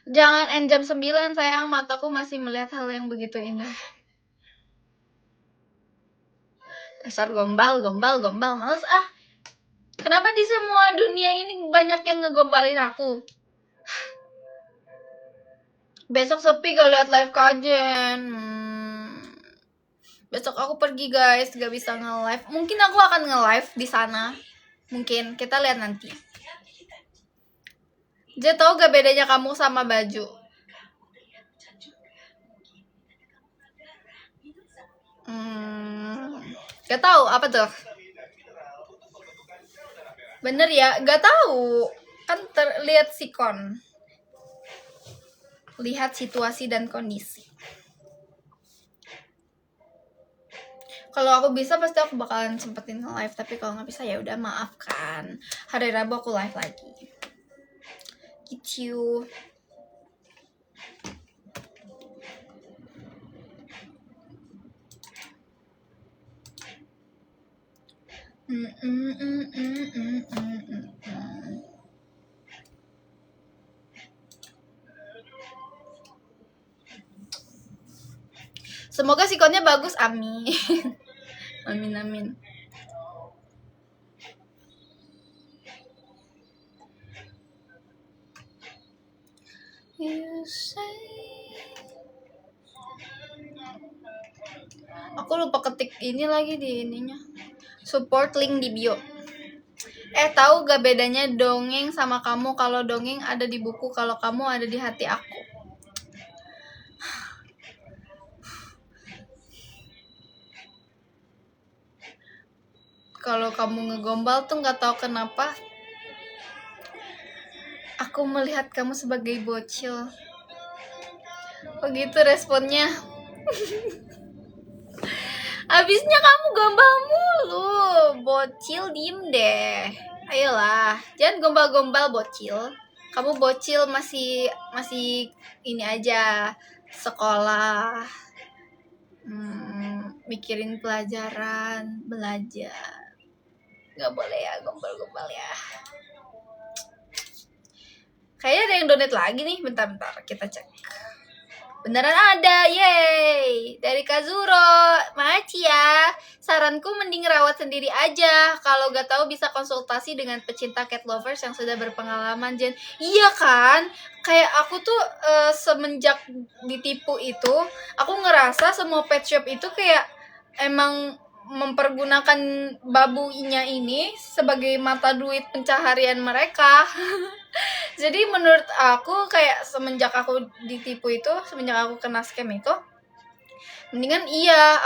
Jangan end jam 9, sayang, mataku masih melihat hal yang begitu indah. Dasar gombal, males ah. Kenapa di semua dunia ini banyak yang ngegombalin aku? Besok sepi kalau lihat live kajen. Besok aku pergi guys, gak bisa nge-live. Mungkin aku akan nge-live di sana. Mungkin, kita lihat nanti. Dia tau gak bedanya kamu sama baju? Gak tahu apa tuh? Bener ya, gak tahu. Kan terlihat sikon. Lihat situasi dan kondisi. Kalau aku bisa pasti aku bakalan sempetin live, tapi kalau nggak bisa ya udah maafkan. Hari Rabu aku live lagi. Gitu. Semoga sikonnya bagus, amin. Amin. Aku lupa ketik ini lagi di ininya. Support link di bio. Tahu gak bedanya dongeng sama kamu? Kalau dongeng ada di buku, kalau kamu ada di hati aku. Kalau kamu ngegombal tuh nggak tahu kenapa aku melihat kamu sebagai bocil. Kok gitu responnya? Abisnya kamu gombal mulu. Bocil, diem deh. Ayolah, jangan gombal-gombal bocil. Kamu bocil masih ini aja, sekolah, mikirin pelajaran, belajar. Nggak boleh ya gombal-gombal ya. Kayaknya ada yang donate lagi nih. Bentar kita cek. Beneran ada, yeay. Dari Kazuro, makasih ya. Saranku mending rawat sendiri aja. Kalau gak tahu bisa konsultasi dengan pecinta cat lovers yang sudah berpengalaman, Jen. Iya kan? Kayak aku tuh semenjak ditipu itu, aku ngerasa semua pet shop itu kayak emang mempergunakan babunya ini sebagai mata duit pencaharian mereka. Jadi menurut aku kayak semenjak aku ditipu itu, semenjak aku kena scam itu, mendingan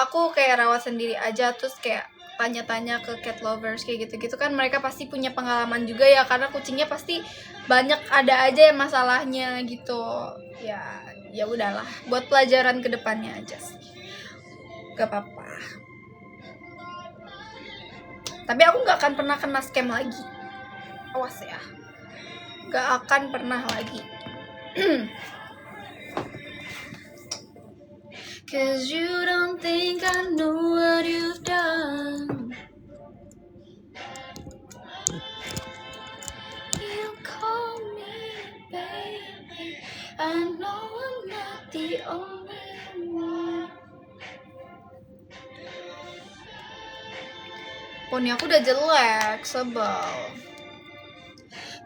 aku kayak rawat sendiri aja, terus kayak tanya-tanya ke cat lovers kayak gitu-gitu kan, mereka pasti punya pengalaman juga ya, karena kucingnya pasti banyak ada aja yang masalahnya gitu. Ya udahlah, buat pelajaran kedepannya aja sih. Gak apa-apa. Tapi aku gak akan pernah kena scam lagi. Awas ya. Gak akan pernah lagi. Cause you don't think I know what you've done. You call me baby, I know I'm not the only one. Poni aku udah jelek, sebel.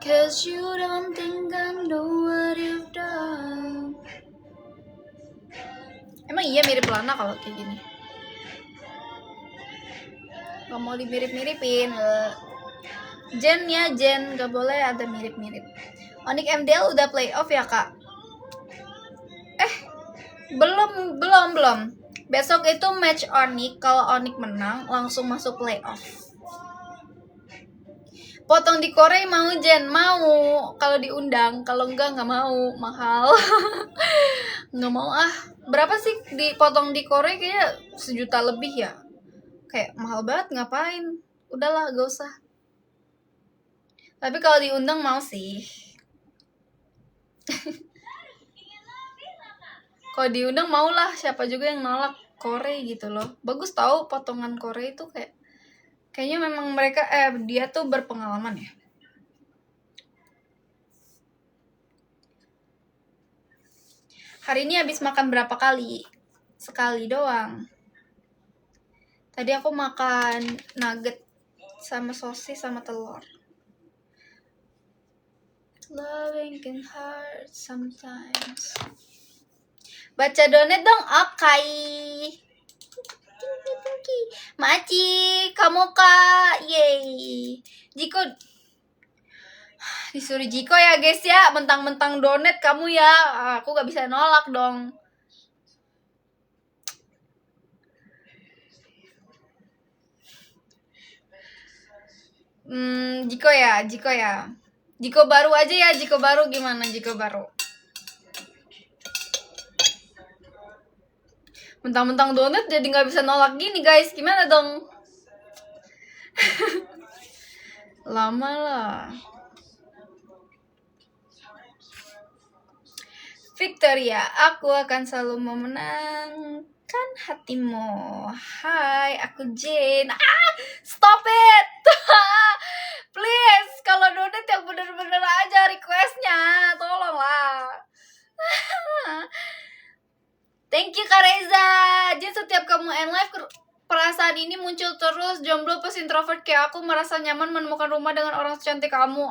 Cause you don't think I know what you've done. Emang iya mirip Lana kalau kayak gini? Gak mau dimirip-miripin. Jen ya, Jen. Gak boleh ada mirip-mirip. Onyx MDL udah playoff ya, Kak? Belum. Besok itu match Onyx. Kalau Onyx menang, langsung masuk playoff. Potong di Korea mau, Jen? Mau. Kalau diundang. Kalau enggak mau. Mahal. Nggak mau ah. Berapa sih dipotong di Korea? Kayaknya 1 juta lebih ya. Kayak mahal banget, ngapain? Udahlah, gak usah. Tapi kalau diundang mau sih. Kalau diundang maulah, siapa juga yang nolak Korea gitu loh. Bagus tahu potongan Korea itu kayaknya memang mereka dia tuh berpengalaman ya. Hari ini habis makan berapa kali? Sekali doang. Tadi aku makan nugget sama sosis sama telur. Loving can hurt sometimes. Baca donate dong, Akai. Maci, kamu Kak. Yeay. Jiko disuruh Jiko ya guys ya, mentang-mentang donate kamu ya. Aku gak bisa nolak dong. Jiko ya. Jiko baru aja ya, Jiko baru gimana Jiko baru? Mentang-mentang donat jadi nggak bisa nolak gini guys, gimana dong? Lama lah. Victoria, aku akan selalu memenangkan hatimu. Hai, aku Jane. Stop it. Please, kalau donat yang bener-bener aja requestnya, tolonglah. Thank you Kak Reza. Jadi setiap kamu end live, perasaan ini muncul terus. Jomblo plus introvert kayak aku merasa nyaman menemukan rumah dengan orang secantik kamu.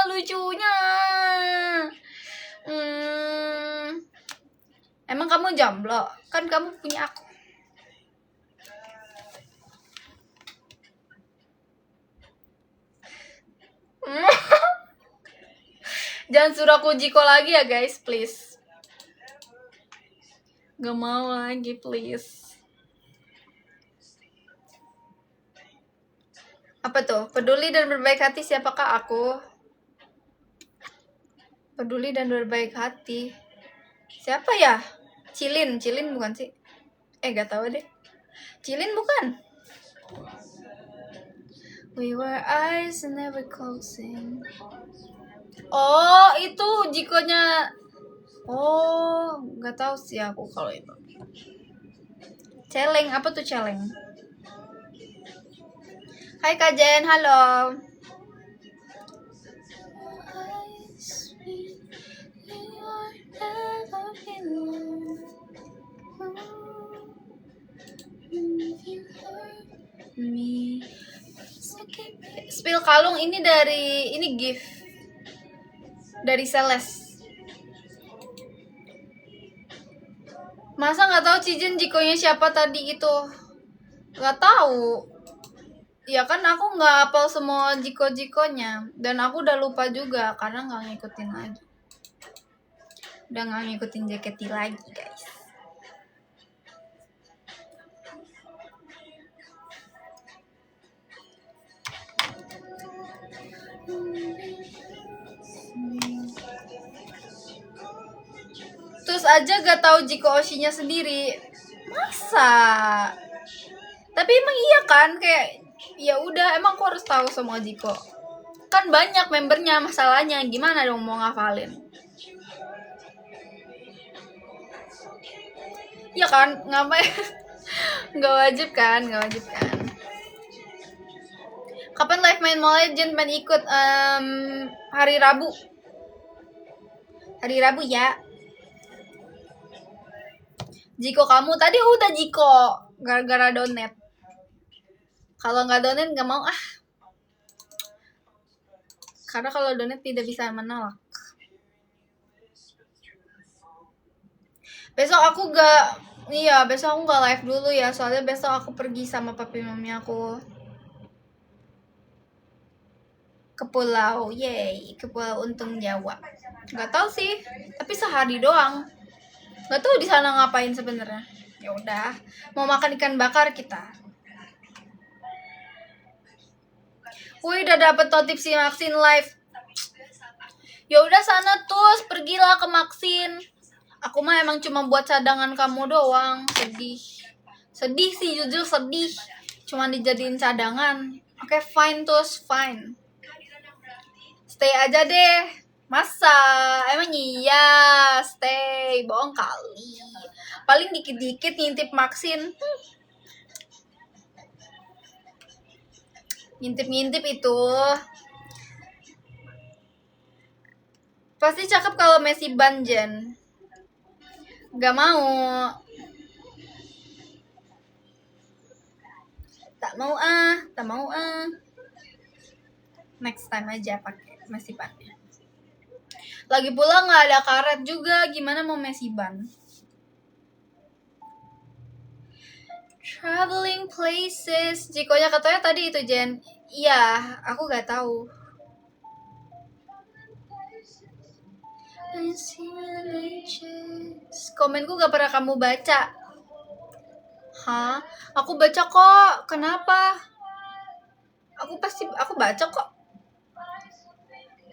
Lucunya. Emang kamu jomblo? Kan kamu punya aku. Jangan suruh aku Jiko lagi ya guys, please. Gak mau lagi, please. Apa tuh? Peduli dan berbaik hati, siapakah aku? Peduli dan berbaik hati. Siapa ya? Cilin bukan sih? Gak tahu deh. Cilin bukan? We were eyes and never closing. Oh, itu Jikonya. Oh, nggak tahu sih aku kalau itu. Celeng, apa tuh celeng? Hai Kak Jen, halo. Spill kalung ini dari gift dari Celeste. Masa nggak tahu Cijen Jikonya siapa tadi itu? Nggak tahu. Ya kan aku nggak hafal semua Jiko-Jikonya dan aku udah lupa juga karena nggak ngikutin lagi. Udah nggak ngikutin JKT lagi guys. Terus aja gak tahu Jiko Oshinya sendiri. Masa? Tapi emang iya kan, kayak ya udah emang aku harus tahu semua Jiko. Kan banyak membernya, masalahnya gimana dong mau ngafalin? Ya kan, ngapain? Gak wajib kan, gak wajib kan. Kapan live main Mobile Legends? Main ikut hari Rabu. Hari Rabu ya. Jiko kamu tadi udah Jiko gara-gara donet. Kalau nggak donet nggak mau ah. Karena kalau donet tidak bisa menolak. Besok aku besok aku nggak live dulu ya, soalnya besok aku pergi sama papi mami aku ke pulau, ke pulau Untung Jawa. Nggak tahu sih, tapi sehari doang. Nggak tahu di sana ngapain sebenarnya. Ya udah, mau makan ikan bakar kita. Wih, udah dapet notif si Maxin live. Ya udah sana terus, pergilah ke Maxin. Aku mah emang cuma buat cadangan kamu doang. Sedih sih, jujur sedih. Cuma dijadiin cadangan. Oke, fine terus, fine. Stay aja deh. Masa? Emang iya, stay. Bohong kali. Paling dikit-dikit ngintip Maxin. Ngintip-ngintip itu. Pasti cakep kalau Messi Banjen. Gak mau. Tak mau ah. Next time aja pakai Messi Bannya. Lagi pula nggak ada karet juga, gimana mau Messi Ban? Traveling places. Jikonya katanya tadi itu Jen. Iya, aku nggak tahu. Komenku gak pernah kamu baca. Hah? Aku baca kok. Kenapa? Aku baca kok.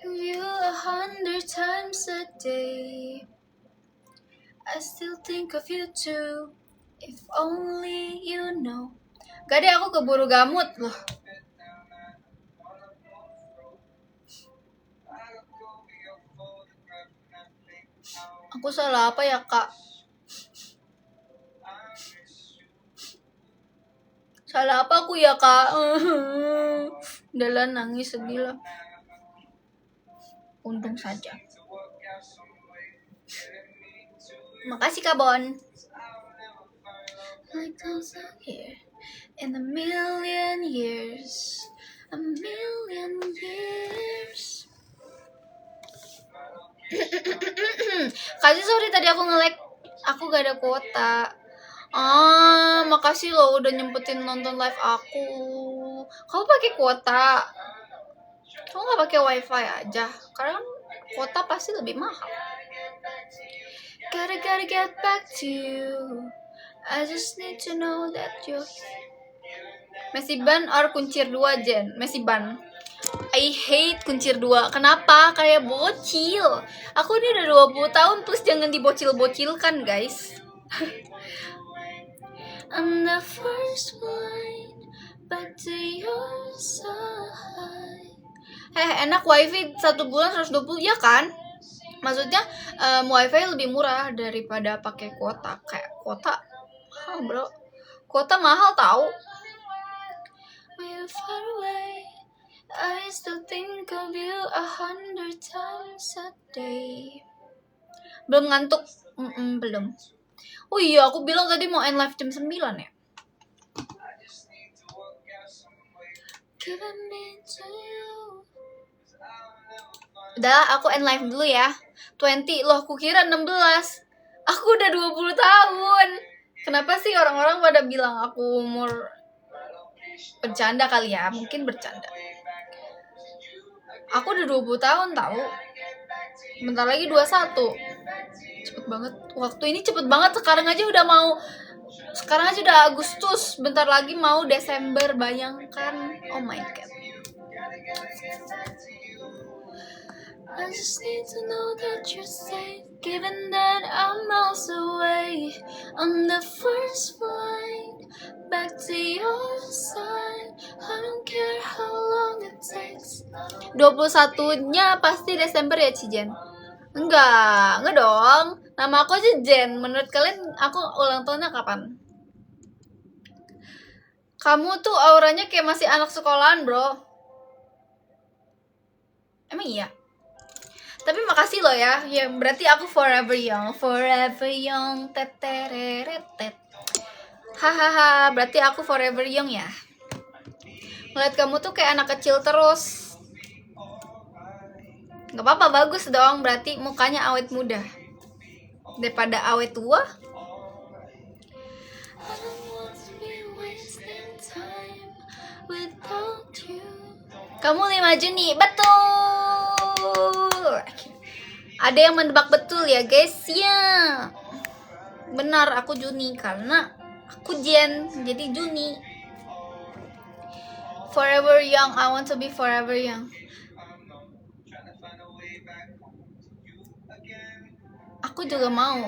You 100 times a day. I still think of you too. If only you know. Gak deh, aku keburu gamut loh. Aku salah apa ya kak? Salah apa aku ya kak? Udahlah, nangis sedih lah. Untung saja. Makasih Kak Bon. Like those out here in a million years. A million years. Kasih sorry tadi aku nge-lag. Aku gak ada kuota. Makasih loh udah nyempetin nonton live aku. Kamu pakai kuota? Kamu nggak pakai wifi aja? Karena kan kota pasti lebih mahal. Gotta get back to you. I just need to know that you're Messi ban or kuncir 2 Jen? Messi ban. I hate kuncir 2. Kenapa? Kayak bocil. Aku ini udah 20 tahun, please jangan dibocil-bocilkan, guys. I'm the first one back to your side. Enak wifi 1 bulan 120 ya kan? Maksudnya wifi lebih murah daripada pakai kuota. Kayak kuota mahal, bro. Kuota mahal tahu. We're far away. I still think of you 100 times a day. Belum ngantuk? Belum. Oh iya, aku bilang tadi mau end live jam 9 ya. Udah, aku end live dulu ya. 20, loh aku kira 16. Aku udah 20 tahun. Kenapa sih orang-orang pada bilang aku umur bercanda kali ya? Mungkin bercanda. Aku udah 20 tahun tahu. Bentar lagi 21. Cepet banget. Waktu ini cepet banget. Sekarang aja udah Agustus. Bentar lagi mau Desember. Bayangkan. Oh my god. I just need to know that you're safe, given that I'm miles away. On the first flight back to your side, I don't care how long it takes. 21-nya pasti Desember ya, Cijen? Enggak dong. Nama aku aja Jen. Menurut kalian aku ulang tahunnya kapan? Kamu tuh auranya kayak masih anak sekolahan, bro. Emang iya? Tapi makasih loh ya. Ya berarti aku forever young. Forever young. Tetereretet. Hahaha, berarti aku forever young ya. Ngeliat kamu tuh kayak anak kecil terus. Gak apa-apa, bagus dong. Berarti mukanya awet muda daripada awet tua. Kamu 5 Juni, betul. Ada yang menebak betul ya guys ya. Benar, aku Juni karena aku Jen, jadi Juni. Forever young, I want to be forever young. Aku juga mau.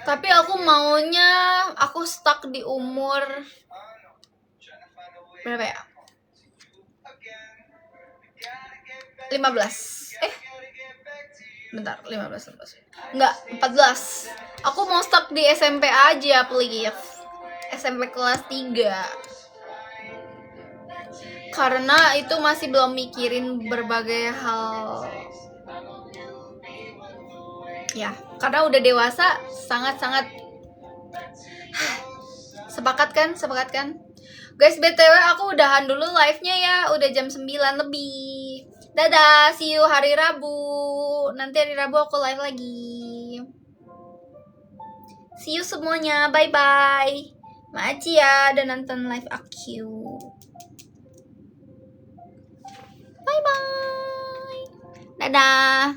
Tapi aku maunya aku stuck di umur berapa ya? 15. Bentar, 15. Enggak, 14. Aku mau stuck di SMP aja, please. SMP kelas 3. Karena itu masih belum mikirin berbagai hal. Ya, karena udah dewasa, sangat-sangat sepakat kan? Guys, BTW aku udahan dulu live-nya ya, udah jam 9 lebih. Dadah, see you hari Rabu. Nanti hari Rabu aku live lagi. See you semuanya, bye-bye. Makasih ya udah nonton live aku. Bye-bye. Dadah.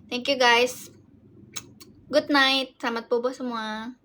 Thank you guys. Good night. Selamat bobo semua.